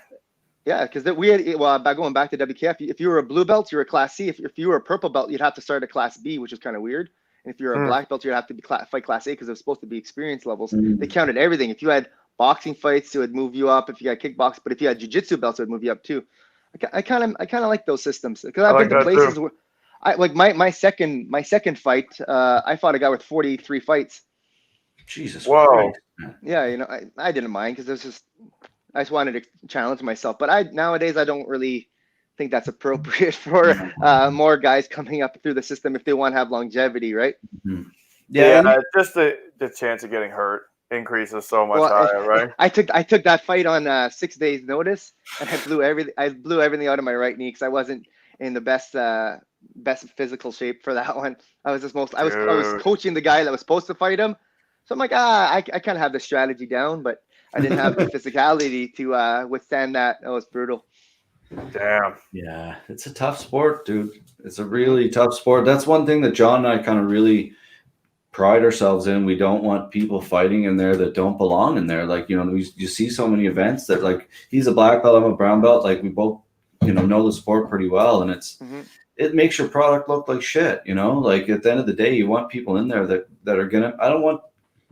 Yeah, because we had by going back to WKF, if you were a blue belt, you're a Class C. If you were a purple belt, you'd have to start a Class B, which is kind of weird. And if you're a black belt, you'd have to fight Class A because it was supposed to be experience levels. They counted everything. If you had boxing fights, it would move you up. If you got kickbox, but if you had jiu-jitsu belts, it would move you up too. I kind of like those systems because I've been to places where I like my second fight. I fought a guy with 43 fights. Jesus. Whoa. Christ. Yeah, you know, I didn't mind because I just wanted to challenge myself. But nowadays I don't really think that's appropriate for more guys coming up through the system if they want to have longevity, right? Mm-hmm. Yeah, just the chance of getting hurt increases so much higher, right? I took that fight on 6 days notice, and I blew everything out of my right knee because I wasn't in the best physical shape for that one. I was coaching the guy that was supposed to fight him, so I'm like, I kind of have the strategy down, but I didn't have the physicality to withstand that. That was brutal. Damn. Yeah, it's a tough sport, dude. It's a really tough sport. That's one thing that John and I kind of really pride ourselves in. We don't want people fighting in there that don't belong in there. Like, you know, you see so many events that, like, he's a black belt, I'm a brown belt. Like, we both, you know the sport pretty well, and it makes your product look like shit. You know, like at the end of the day, you want people in there that are gonna. I don't want,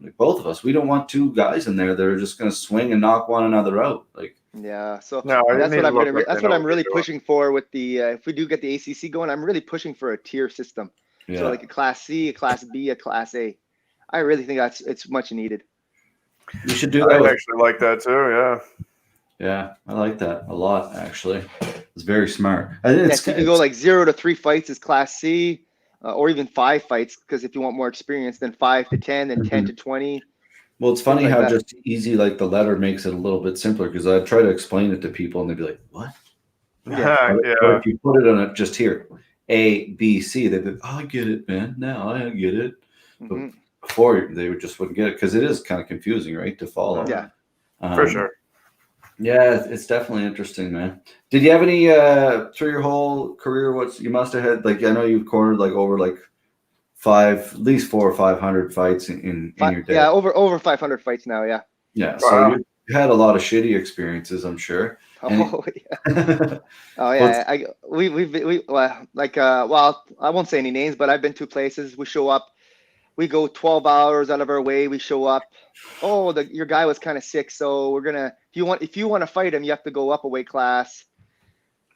like, both of us. We don't want two guys in there that are just gonna swing and knock one another out. Like. Yeah, so that's what I'm really pushing for with the if we do get the ACC going, I'm really pushing for a tier system. Yeah. So like a Class C, a Class B, a Class A. I really think it's much needed. You should do that. I actually like that too. Yeah. Yeah, I like that a lot. Actually, it's very smart. I think you can go like 0 to 3 fights is Class C, or even 5 fights, because if you want more experience, then 5 to 10, then 10 to 20. Well, it's funny how just easy, like the letter makes it a little bit simpler, because I try to explain it to people and they'd be like, what? Yeah. But if you put it on it just here, A, B, C, they'd be like, oh, I get it, man. Now I get it. But before, they just wouldn't get it, because it is kind of confusing, right, to follow. Yeah, for sure. Yeah, it's definitely interesting, man. Did you have any, through your whole career, you must have had, like, I know you've cornered like over like at least 400 or 500 fights in your day. Yeah, over 500 fights now. Yeah. Yeah. So you had a lot of shitty experiences, I'm sure. Oh yeah. Oh yeah. Well, I won't say any names, but I've been to places. We show up, we go 12 hours out of our way. We show up. Oh, your guy was kind of sick, so we're gonna. If you want to fight him, you have to go up a weight class.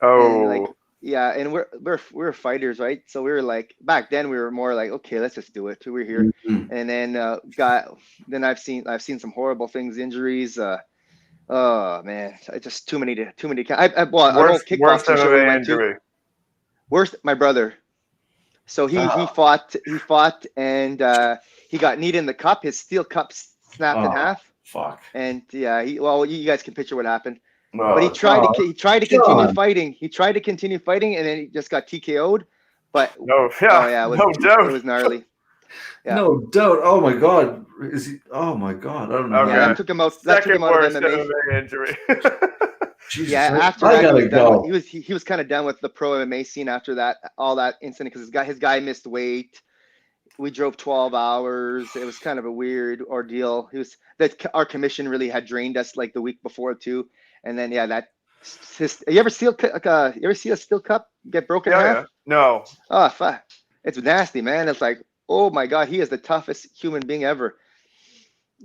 Oh. And we're fighters, right? So we were like, back then we were more like, okay, let's just do it. We're here. And then I've seen some horrible things, injuries. Oh man, just too many. I won't kickboxing show we went to. Worst, my brother. So he fought and he got kneed in the cup. His steel cup snapped in half. Fuck. And you guys can picture what happened. But he tried to continue fighting. He tried to continue fighting, and then he just got TKO'd. But it was gnarly. Yeah. No doubt. Oh my God. Is he? Oh my God. I don't know. Okay. Yeah, that took him out of MMA injury. Jesus, Yeah, after I that, gotta go. he was kind of done with the pro MMA scene after that, all that incident, because his guy missed weight. We drove 12 hours. It was kind of a weird ordeal. Our commission really had drained us like the week before too. And then you ever see a steel cup get broken in half? Yeah. No. Oh fuck. It's nasty, man. It's like, oh my God, he is the toughest human being ever.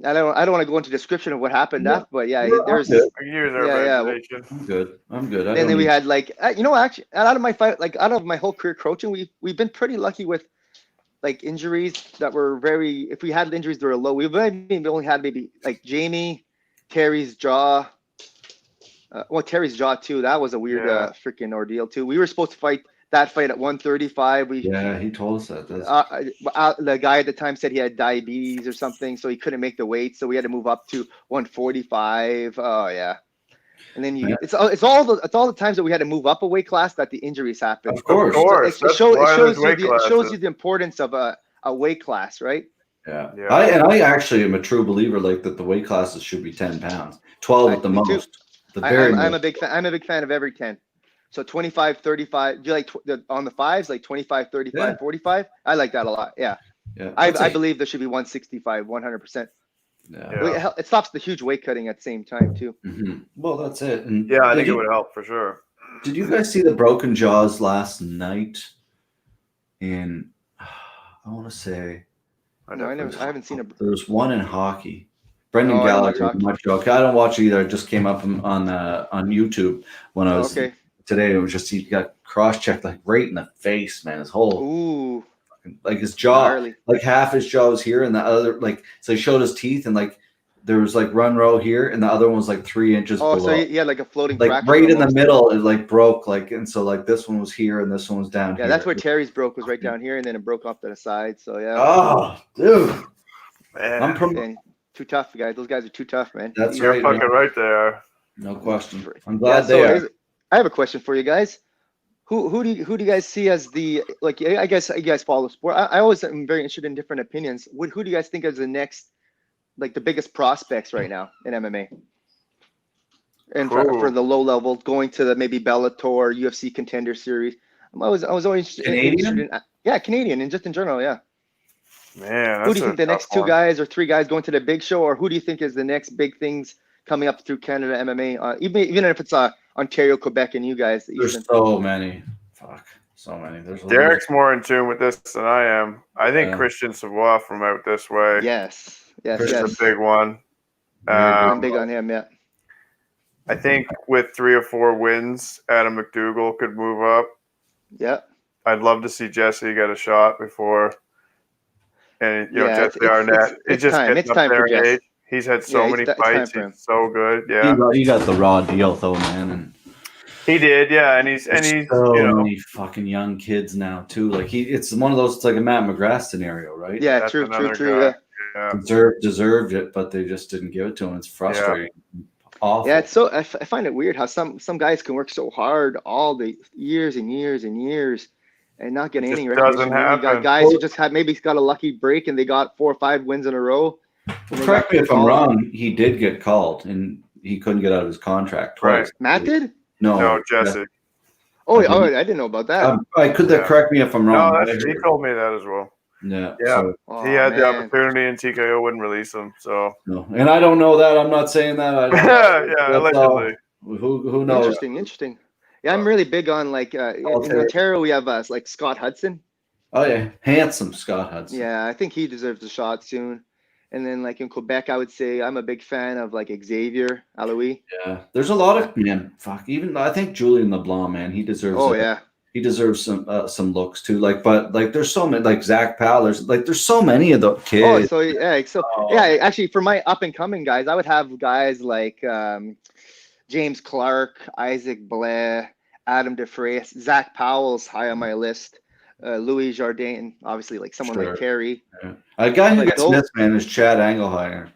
I don't want to go into description of what happened after, but yeah, there's I can use our imagination. I'm good. Then we had like actually out of my whole career coaching, we've been pretty lucky with like injuries that were if we had injuries that were low, we only had maybe like Jamie, Terry's jaw. Terry's jaw too. That was a weird freaking ordeal too. We were supposed to fight that fight at 135. He told us that. The guy at the time said he had diabetes or something, so he couldn't make the weight. So we had to move up to 145. Oh yeah. And then it's all the times that we had to move up a weight class that the injuries happened. Of course. It shows you the importance of a weight class, right? Yeah. I actually am a true believer like that the weight classes should be 10 pounds, 12 at the most. I'm a big fan of every 10. So 25, 35. Do you like on the fives, like 25, 35, 45? I like that a lot. Yeah. I believe there should be 165, 100%. Yeah. It stops the huge weight cutting at the same time too. Mm-hmm. Well, that's it. And I think it would help for sure. Did you guys see the broken jaws last night? I want to say. I haven't seen it. There was one in hockey. Brendan Gallagher. Much joke. I don't watch it either. It just came up on YouTube when I was today. It was just he got cross-checked like right in the face, man. His whole like his jaw, gnarly. Like half his jaw was here, and the other so he showed his teeth, and like there was like run row here, and the other one was like 3 inches below. So he had like a floating like right in the middle. It like broke and so like this one was here, and this one was down here. Yeah, that's where Terry's broke, was right down here, and then it broke off to the side. So yeah. Oh, dude, man. Too tough, guys. Those guys are too tough, man. That's You're fucking right there. No question. I'm glad they are. I have a question for you guys. Who do you guys see as the I guess you guys follow sport. I always am very interested in different opinions. Who do you guys think is the next, like the biggest prospects right now in MMA? And for the low level, going to the maybe Bellator, UFC Contender Series. I was always Canadian. interested in, Canadian and just in general, yeah. Man, who do you think the next 2 guys or 3 guys going to the big show, or who do you think is the next big things coming up through Canada MMA? Even if it's Ontario, Quebec, and you guys. There's so many. So many. Derek's more in tune with this than I am. I think Christian Savoy from out this way. Yes. Christian's a big one. I'm big on him, yeah. I think with 3 or 4 wins, Adam McDougall could move up. Yeah. I'd love to see Jesse get a shot before. And Jesse Arnett. It's time for Jesse. He's had so many fights. He's so good. Yeah. He got the raw deal though, man. And he did, yeah. And he's so many fucking young kids now too. Like it's one of those. It's like a Matt McGrath scenario, right? Yeah, that's true. Yeah. Deserved it, but they just didn't give it to him. It's frustrating. Yeah. Awful. Yeah, it's so. I find it weird how some guys can work so hard all the years and years and years and not get any recognition. You got guys who just maybe got a lucky break and they got 4 or 5 wins in a row. Correct me if I'm wrong. He did get called and he couldn't get out of his contract twice. Right. Matt did? No, Jesse. I didn't know about that. Correct me if I'm wrong. No, he told me that as well. Yeah. So, he had the opportunity and TKO wouldn't release him. So and I don't know that. I'm not saying that. Allegedly. Who knows? Interesting. Yeah, I'm really big on in Ontario we have like Scott Hudson. Oh yeah, handsome Scott Hudson. Yeah, I think he deserves a shot soon. And then like in Quebec, I would say I'm a big fan of like Xavier Alois. Yeah, there's a lot of even I think Julian LeBlanc, man, he deserves. He deserves some looks too. But there's so many, like Zach Powell. There's so many of the kids. Actually, for my up and coming guys, I would have guys like James Clark, Isaac Blair, Adam DeFrayes, Zach Powell's high on my list. Louis Jardin, obviously, like someone like Kerry. Yeah. A guy who gets missed, man, is Chad Engelheimer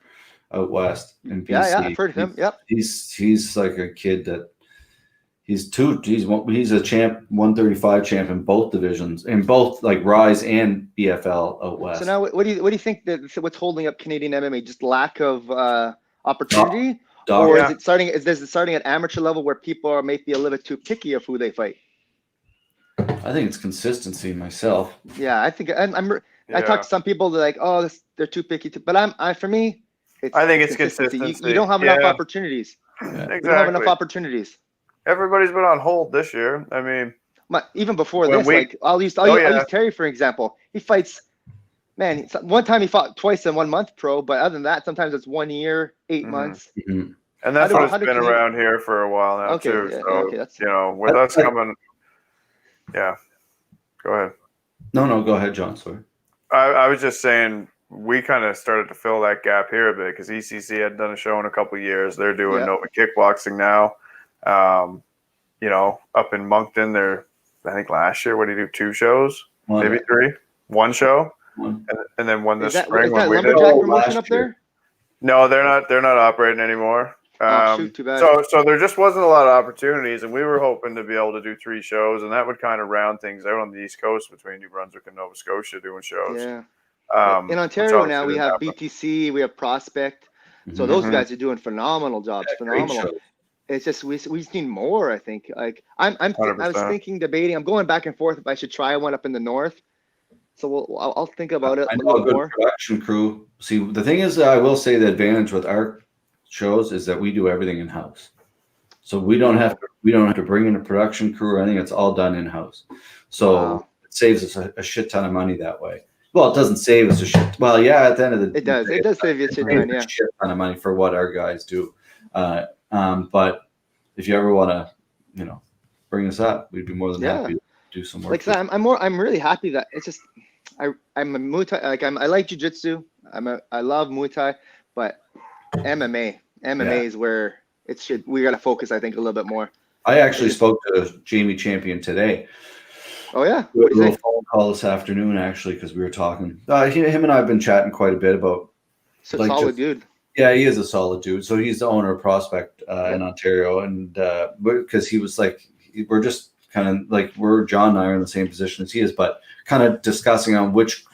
out west in BC. Yeah, I've heard of him. Yep. He's like a kid that he's a champ, 135 champ in both divisions, in both like Rise and BFL out west. So now, what do you think that what's holding up Canadian MMA? Just lack of opportunity, Or is it starting? Is this starting at amateur level where people are maybe a little bit too picky of who they fight? I think it's consistency myself. Yeah, I think I talk to some people that are like, oh, they're too picky. But for me, I think it's consistency. You don't have enough opportunities. Exactly. You don't have enough opportunities. Everybody's been on hold this year. I mean, even before this, like I'll use Terry for example. He fights. Man, one time he fought twice in 1 month pro, but other than that, sometimes it's 1 year, 8 months. Mm-hmm. And that's what it's been around here for a while now too. Yeah, so you know, with us coming, go ahead. No, go ahead, John. Sorry. I was just saying we kind of started to fill that gap here a bit because ECC had done a show in a couple of years. They're doing Nova Kickboxing now. You know, up in Moncton, I think last year, what did he do? 2 shows, maybe 3, 1 show. And then one this spring. Is that Lumberjack promotion up there? No, they're not operating anymore. Shoot, too bad. So there just wasn't a lot of opportunities, and we were hoping to be able to do 3 shows, and that would kind of round things out on the East Coast between New Brunswick and Nova Scotia doing shows. Yeah. In Ontario now we have BTC, we have Prospect, so those guys are doing phenomenal jobs. Phenomenal. It's just we just need more. I think. Like I was debating. I'm going back and forth if I should try one up in the north. So I'll think about it a little more. Production crew. See, the thing is, I will say the advantage with our shows is that we do everything in house. So we don't have to bring in a production crew or anything. It's all done in house. So it saves us a shit ton of money that way. Well, it doesn't save us a shit. Well, yeah, at the end of the day, it does save you a shit ton. Yeah, a shit ton of money for what our guys do. But if you ever want to, bring us up, we'd be more than happy to do some work. Like so I'm really happy that it's just I'm a Muay Thai, like I like jiu-jitsu. I love Muay Thai, but MMA is where we got to focus, I think, a little bit more. I actually spoke to Jamie Champion today. Oh yeah, we had a little phone call this afternoon actually because we were talking. Him and I have been chatting quite a bit about. Solid dude. Yeah, he is a solid dude. So he's the owner of Prospect in Ontario, and because he was like, we're just kind of like John and I are in the same position as he is, but kind of discussing on which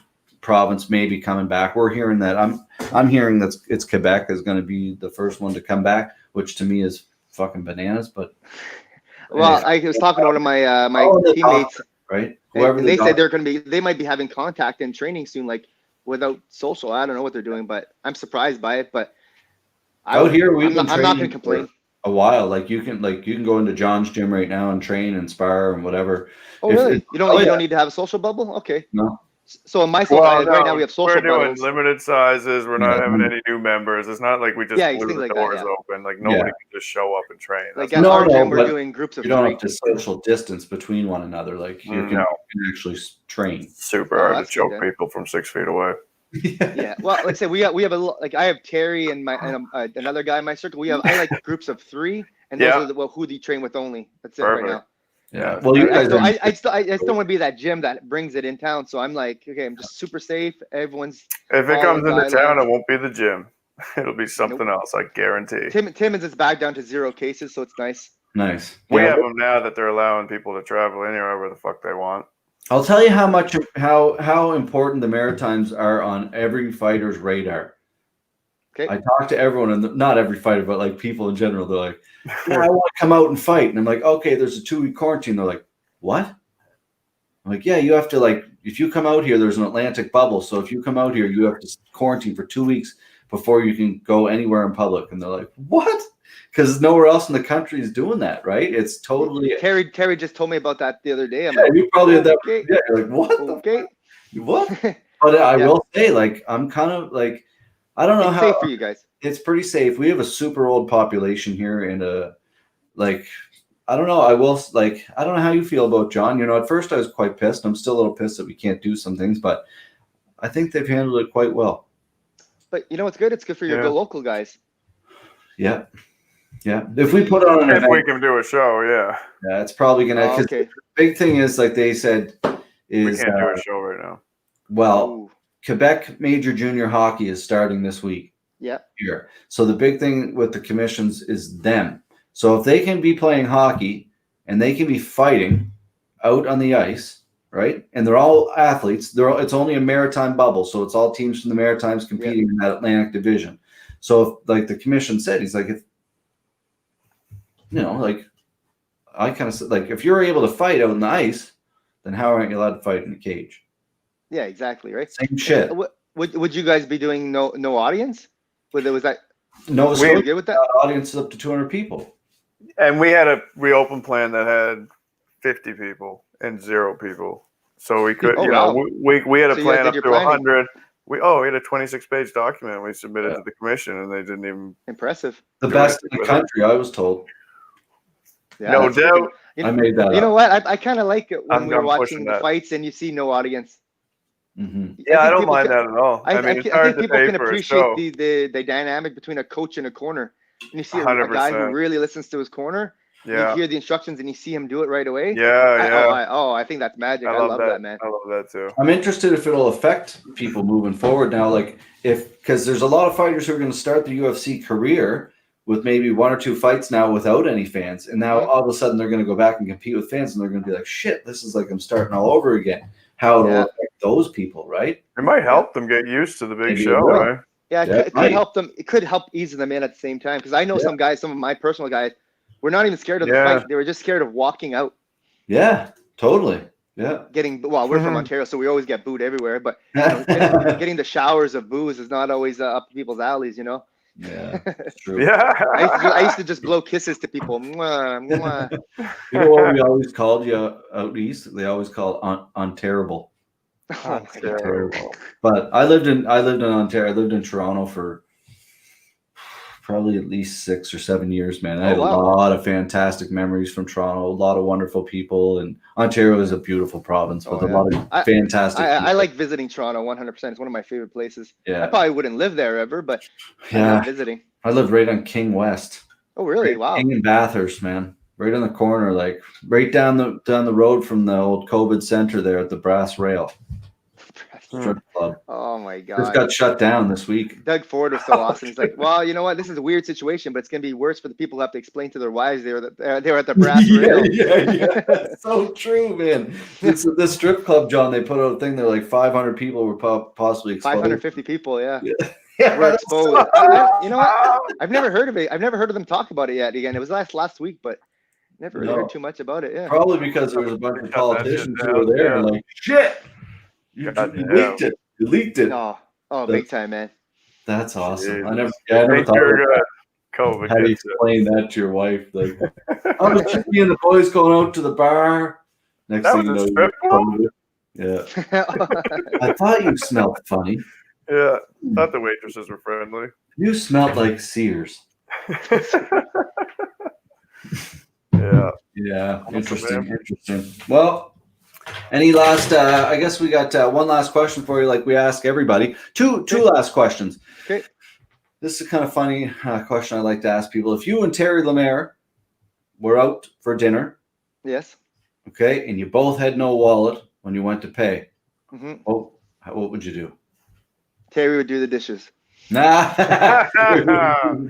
province may be coming back. We're hearing that I'm hearing that it's Quebec is going to be the first one to come back, which to me is fucking bananas. But I was talking to one of my teammates, right? And they said they might be having contact and training soon, like without social. I don't know what they're doing, but I'm surprised by it. But out here, I'm not going to complain. A while, like you can go into John's gym right now and train and spar and whatever. Oh, really? You don't need to have a social bubble? Okay. No. So in my social right now we have social bubbles. We're doing limited sizes. We're not having any new members. It's not like we just blew the doors open. Like nobody can just show up and train. Like at our gym, we're doing groups of 3. You don't have to social distance between one another. Like you can actually train. Super hard to choke people from 6 feet away. Yeah. Well, like I said, we have I have Terry and another guy in my circle. I like groups of 3, and those are who they train with only. That's it right now. Yeah. Well, you guys. I still want to be that gym that brings it in town. So I'm like, okay, I'm just super safe. Everyone's. If it comes into town, it won't be the gym. It'll be something else. I guarantee. Timmons is back down to 0 cases, so it's nice. Nice. We have them now that they're allowing people to travel anywhere where the fuck they want. I'll tell you how important the Maritimes are on every fighter's radar. Okay. I talk to everyone, and not every fighter, but like people in general. They're like, "Yeah, I want to come out and fight," and I'm like, "Okay, there's a 2-week quarantine." They're like, "What?" I'm like, "Yeah, you have to if you come out here, there's an Atlantic bubble. So if you come out here, you have to quarantine for 2 weeks before you can go anywhere in public." And they're like, "What?" Because nowhere else in the country is doing that, right? It's totally. Terry just told me about that the other day. You probably had that. Okay. Yeah, you're like, what? Okay. What? But I will say, I'm kind of I don't know how safe for you guys. It's pretty safe. We have a super old population here, and I don't know. I don't know how you feel about John. At first I was quite pissed. I'm still a little pissed that we can't do some things, but I think they've handled it quite well. But it's good. It's good for your local guys. Yeah. Yeah, if we put on an event, we can do a show, yeah, it's probably gonna. Cause the big thing is, like they said, we can't do a show right now. Well, Quebec Major Junior Hockey is starting this week. Yeah. Here, so the big thing with the commissions is them. So if they can be playing hockey and they can be fighting out on the ice, right? And they're all athletes. It's only a maritime bubble, so it's all teams from the Maritimes competing in that Atlantic division. So, if, like the commission said, he's like, like I kind of said, like, if you're able to fight out on the ice, then how aren't you allowed to fight in the cage? Yeah, exactly, right? Same shit. Would you guys be doing no audience? Was that Nova we Scotia good with that? audience is up to 200 people. And we had a reopen plan that had 50 people and 0 people. So we could, we had a plan up to 100. We had a 26-page document we submitted to the commission, and they didn't even. Impressive. The best in the country, I was told. Yeah, no doubt. I made that. You know what? I kind of like it when we're watching the fights and you see no audience. Mm-hmm. Yeah, I don't mind that at all. I think people can appreciate the dynamic between a coach and a corner. And you see a guy who really listens to his corner. Yeah. You hear the instructions and you see him do it right away. I think that's magic. I love that, man. I love that too. I'm interested if it'll affect people moving forward now. Like because there's a lot of fighters who are going to start the UFC career with maybe 1 or 2 fights now without any fans. And now all of a sudden they're going to go back and compete with fans and they're going to be like, shit, this is like I'm starting all over again. How it'll affect those people, right? It might help them get used to the big show, right? Yeah, it could help them. It could help ease them in at the same time. Because I know some guys, some of my personal guys, were not even scared of the fight. They were just scared of walking out. Yeah, totally. Yeah. We're from Ontario, so we always get booed everywhere. But getting the showers of boos is not always up people's alleys, Yeah, it's true. I used to just blow kisses to people. Mwah, mwah. You know what we always called you out east? They always called unterrible. Terrible. But I lived in Ontario. I lived in Toronto for probably at least 6 or 7 years, man. I had a lot of fantastic memories from Toronto, a lot of wonderful people, and Ontario is a beautiful province with a lot of fantastic I like visiting Toronto 100%. It's one of my favorite places. Yeah. I probably wouldn't live there ever, but I love visiting. I lived right on King West. Oh, really? Wow. King and Bathurst, man. Right on the corner, like right down the road from the old COVID center there at the Brass Rail. Strip club. Oh my god! Just got shut down this week. Doug Ford was so awesome. He's like, "Well, you know what? This is a weird situation, but it's gonna be worse for the people who have to explain to their wives they were at the Brass Rail." Yeah. So true, man. It's this strip club, John. They put out a thing. They're like 500 people were possibly exposed. 550 people, yeah. We're exposed. You know what? I've never heard of it. I've never heard of them talk about it yet. Again, it was last week, but never really heard too much about it. Yeah. Probably because there was a bunch of politicians who were there and like, shit. You leaked it. You leaked it. Oh, big time, man. That's awesome. Dude. I never thought about that. COVID. How do you explain that to your wife? Like, I was just me and the boys going out to the bar. Next thing you know, strip club? Yeah. I thought you smelled funny. Yeah. Thought the waitresses were friendly. You smelled like Sears. Yeah. Yeah. Interesting. Well, any last? I guess we got one last question for you, like we ask everybody. Two last questions. Okay. This is a kind of funny question I like to ask people. If you and Terry Lemaire were out for dinner, yes, okay, and you both had no wallet when you went to pay, what would you do? Terry would do the dishes. Nah.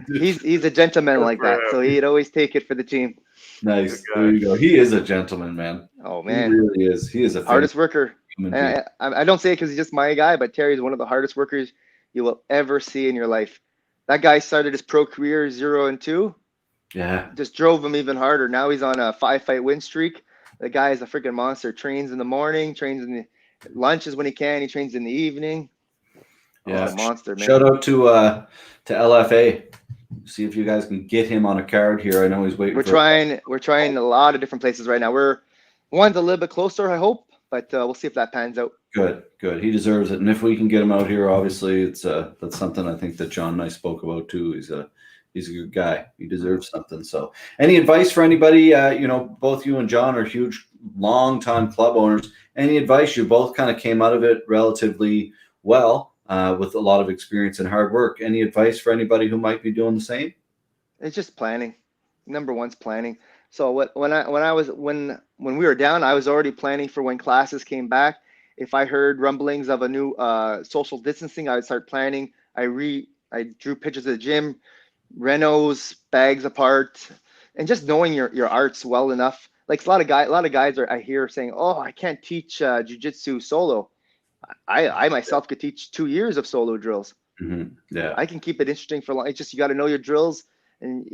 He's a gentleman like that, so he'd always take it for the team. Nice. There you go. He is a gentleman, man. Oh man, he really is. He is a hardest worker. And I don't say it because he's just my guy, but Terry's one of the hardest workers you will ever see in your life. That guy started his pro career 0-2. Yeah. Just drove him even harder. Now he's on a 5-fight win streak. The guy is a freaking monster. Trains in the morning, trains in the lunches when he can. He trains in the evening. Yeah, monster, man. Shout out to LFA. See if you guys can get him on a card here. I know he's waiting. We're trying a lot of different places right now. One's a little bit closer, I hope, but we'll see if that pans out. Good. He deserves it, and if we can get him out here, obviously, it's that's something I think that John and I spoke about too. He's a good guy. He deserves something. So, any advice for anybody? Both you and John are huge, long-time club owners. Any advice? You both kind of came out of it relatively well. With a lot of experience and hard work. Any advice for anybody who might be doing the same? It's just planning. Number one's planning. So when we were down, I was already planning for when classes came back. If I heard rumblings of a new social distancing, I would start planning. I drew pictures of the gym, renos, bags apart, and just knowing your arts well enough. Like a lot of guys I hear saying, "Oh, I can't teach jiu-jitsu solo." I myself could teach 2 years of solo drills. Mm-hmm. Yeah, I can keep it interesting for long. It's just you got to know your drills, and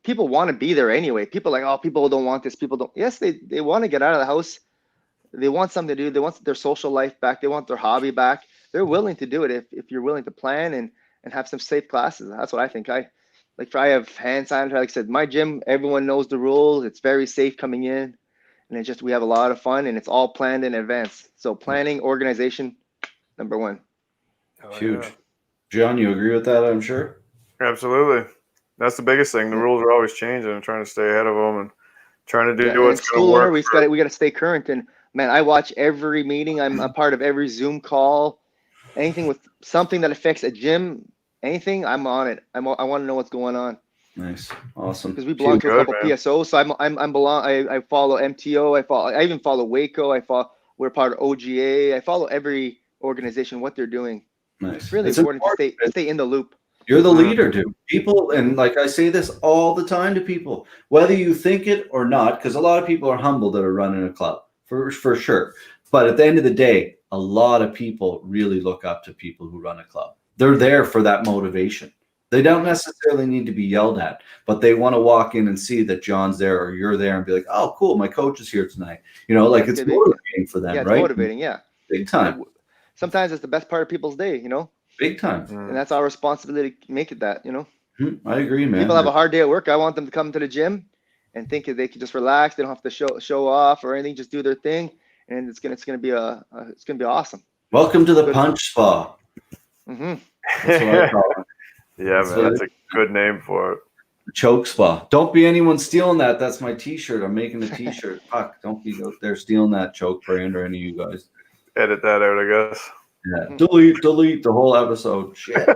people want to be there anyway. People like, oh, people don't want this. People don't. Yes, they want to get out of the house. They want something to do. They want their social life back. They want their hobby back. They're willing to do it if you're willing to plan and have some safe classes. That's what I think. I have hand sanitizer. Like I said, my gym, everyone knows the rules. It's very safe coming in, and we have a lot of fun, and it's all planned in advance. So planning, organization, number one. Huge. John, you agree with that? I'm sure. Absolutely. That's the biggest thing. The rules are always changing, and trying to stay ahead of them and trying to do what's going to work. We got to stay current. And man, I watch every meeting. I'm a part of every Zoom call. Anything with something that affects a gym, anything, I'm on it. I want to know what's going on. Nice, awesome. Because we belong to a couple PSOs, so I follow MTO. I even follow Waco. We're part of OGA. I follow every organization, what they're doing. Nice. It's really important to stay in the loop. You're the leader, dude. People, and like I say this all the time to people, whether you think it or not, because a lot of people are humble that are running a club, for sure. But at the end of the day, a lot of people really look up to people who run a club. They're there for that motivation. They don't necessarily need to be yelled at, but they want to walk in and see that John's there or you're there and be like, oh, cool, my coach is here tonight. You know, like it's motivating for them, right? It's motivating, yeah. Big time. Sometimes it's the best part of people's day, you know? Big time. And that's our responsibility to make it that, you know? I agree, man. People have a hard day at work. I want them to come to the gym and think they can just relax. They don't have to show off or anything. Just do their thing, and it's gonna be awesome. Welcome to the Punch Spa. Mm-hmm. That's what I call it. Yeah, man, that's a good name for it. Choke Spa. Don't be anyone stealing that. That's my T-shirt. I'm making a T-shirt. Fuck! Don't be out there stealing that Choke brand or any of you guys. Edit that out, I guess. Yeah. Delete the whole episode. Shit.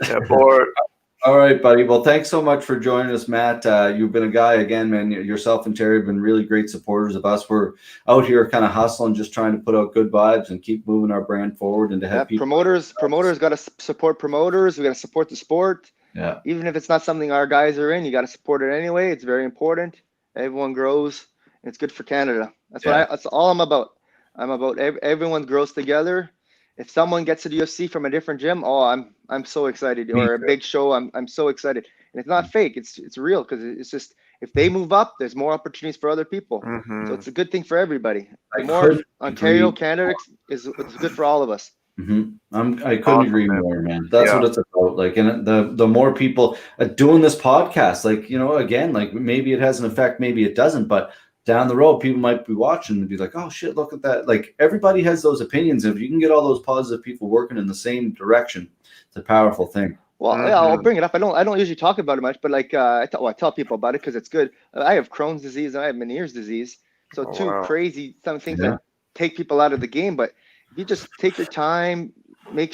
Yeah, bored. All right, buddy. Well, thanks so much for joining us, Matt. You've been a guy, again, man. Yourself and Terry have been really great supporters of us. We're out here kind of hustling, just trying to put out good vibes and keep moving our brand forward and to have people. Promoters got to support promoters. We got to support the sport. Yeah. Even if it's not something our guys are in, you got to support it anyway. It's very important. Everyone grows. And it's good for Canada. That's all I'm about. I'm about everyone grows together. If someone gets to the UFC from a different gym, I'm so excited. Or a big show, I'm so excited. And it's not fake. It's real, because it's just, if they move up, there's more opportunities for other people. Mm-hmm. So it's a good thing for everybody. The more Ontario, Canada it's good for all of us. Mm-hmm. I couldn't agree more, man. That's what it's about. Like, and the more people doing this podcast, like, you know, again, like maybe it has an effect, maybe it doesn't, but down the road, people might be watching and be like, oh shit, look at that. Like, everybody has those opinions. If you can get all those positive people working in the same direction, it's a powerful thing. Well, yeah, I'll bring it up. I don't usually talk about it much, but like I tell people about it because it's good. I have Crohn's disease and I have Meniere's disease. So crazy some things that take people out of the game. But if you just take your time,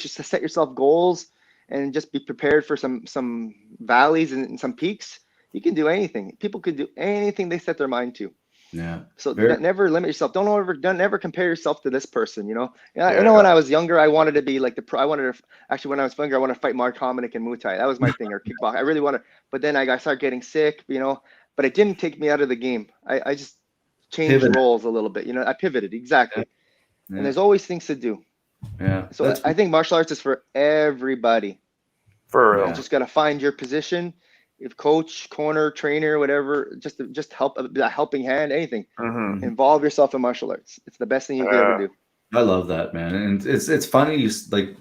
set yourself goals, and just be prepared for some valleys and some peaks, you can do anything. People can do anything they set their mind to. Yeah. So never limit yourself. Don't ever compare yourself to this person. You know. I know when I was younger, I wanted to be like the pro. When I was younger, I wanted to fight Mark Hominick and Muay Thai. That was my thing, or kickboxing. I really wanted. But then I started getting sick. You know. But it didn't take me out of the game. I just changed roles a little bit. You know. I pivoted exactly. Yeah. And there's always things to do. Yeah. So I think martial arts is for everybody. For real. You just got to find your position. If coach, corner, trainer, whatever, just help, a helping hand, anything. Mm-hmm. Involve yourself in martial arts. It's the best thing you can ever do. I love that, man. And it's funny, like,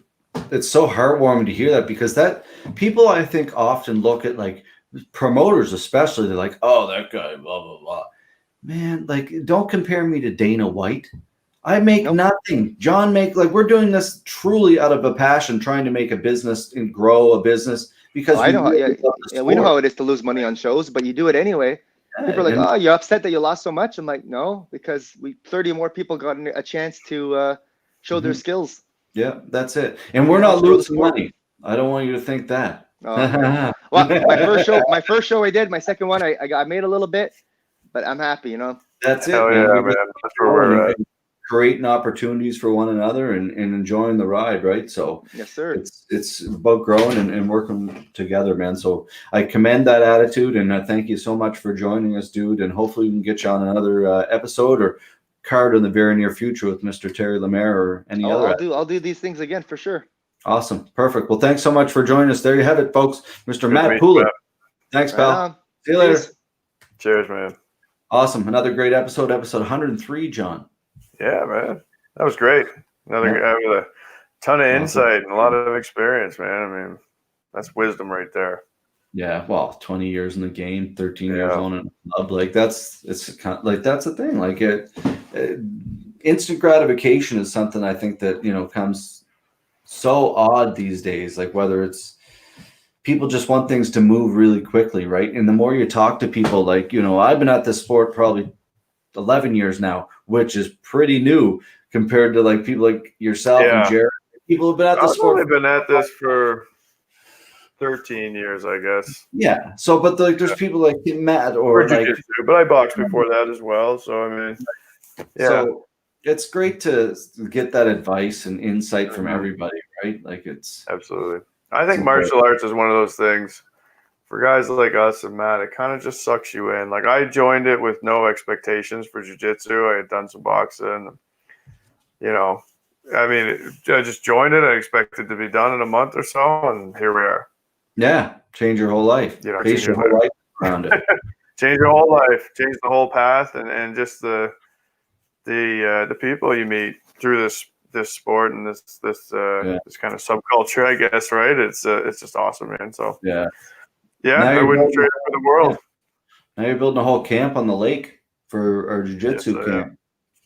it's so heartwarming to hear that, because that people, I think, often look at, like, promoters especially, they're like, oh, that guy, blah, blah, blah. Man, like, don't compare me to Dana White. I make nothing. John we're doing this truly out of a passion, trying to make a business and grow a business. Because we know how it is to lose money on shows, but you do it anyway. Yeah, people are like, oh, you're upset that you lost so much. I'm like, no, because 30 more people got a chance to show their skills. Yeah, that's it. And we're not losing money. I don't want you to think that. Well, my first show I did, my second one, I made a little bit, but I'm happy, you know. That's it. Oh, yeah, man. That's where we're at. Creating opportunities for one another and enjoying the ride, right? So yes, sir. It's about growing and working together, man. So I commend that attitude, and I thank you so much for joining us, dude. And hopefully we can get you on another episode or card in the very near future with Mr. Terry Lemaire or any other. I'll do these things again for sure. Awesome, perfect. Well, thanks so much for joining us. There you have it, folks. Mr. Matt Poulin. Thanks, pal. See you later. Cheers, man. Awesome. Another great episode 103, John. Yeah, man. That was great. With a ton of insight and a lot of experience, man. I mean, that's wisdom right there. Yeah, well, 20 years in the game, 13 years on in the club. Like that's the thing. Like instant gratification is something I think that, comes so odd these days. Like whether it's people just want things to move really quickly, right? And the more you talk to people, like, I've been at this sport probably 11 years now, which is pretty new compared to like people like yourself and Jared. People have been at this sport. I've only been at this for 13 years, I guess. Yeah. So, but there's people like Matt or like, but I boxed before that as well. So, I mean, So it's great to get that advice and insight from everybody, right? Like it's absolutely. I think martial arts is one of those things for guys like us and Matt. It kind of just sucks you in. Like I joined it with no expectations for jiu-jitsu. I had done some boxing, I mean, I just joined it. I expected to be done in a month or so, and here we are. Yeah, change your whole life. Change your whole life around it. Change your whole life. Change the whole path, and just the people you meet through this sport and this kind of subculture, I guess. Right? It's just awesome, man. So yeah, I wouldn't trade it for the world. Now you're building a whole camp on the lake for our jiu-jitsu camp.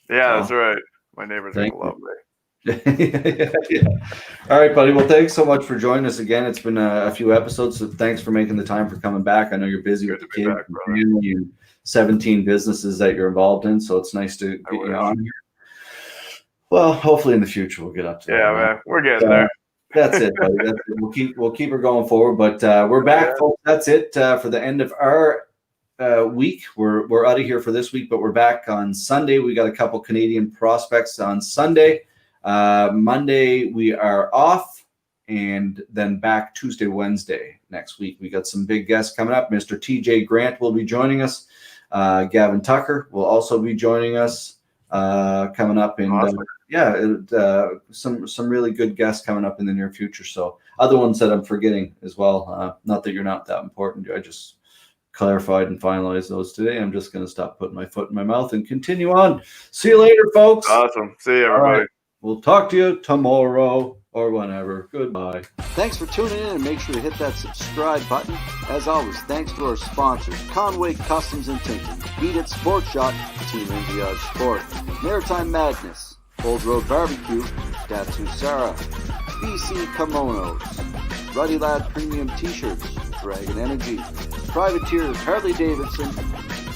Yeah, that's right. My neighbors are love me. All right, buddy. Well, thanks so much for joining us again. It's been a few episodes, so thanks for making the time for coming back. I know you're busy with the kid, and 17 businesses that you're involved in, so it's nice to get you on here. Well, hopefully in the future we'll get up to that. Yeah, man, we're getting there. That's it, buddy. That's it. We'll keep her going forward, but we're back, folks. That's it for the end of our week. We're out of here for this week, but we're back on Sunday. We got a couple Canadian prospects on Sunday. Monday we are off, and then back Tuesday, Wednesday next week. We got some big guests coming up. Mr. TJ Grant will be joining us. Gavin Tucker will also be joining us coming up, and some really good guests coming up in the near future. So other ones that I'm forgetting as well. Not that you're not that important. I just clarified and finalized those today. I'm just going to stop putting my foot in my mouth and continue on. See you later, folks. Awesome. See you, everybody. Right. We'll talk to you tomorrow or whenever. Goodbye. Thanks for tuning in, and make sure to hit that subscribe button. As always, thanks to our sponsors, Conway Customs and Tinting, Beat It Sports Shop, Team NGR Sport, Maritime Madness, Old Road Barbecue, Tattoo Sarah, BC Kimonos, Ruddy Lad Premium T-Shirts, Dragon Energy, Privateer Harley Davidson,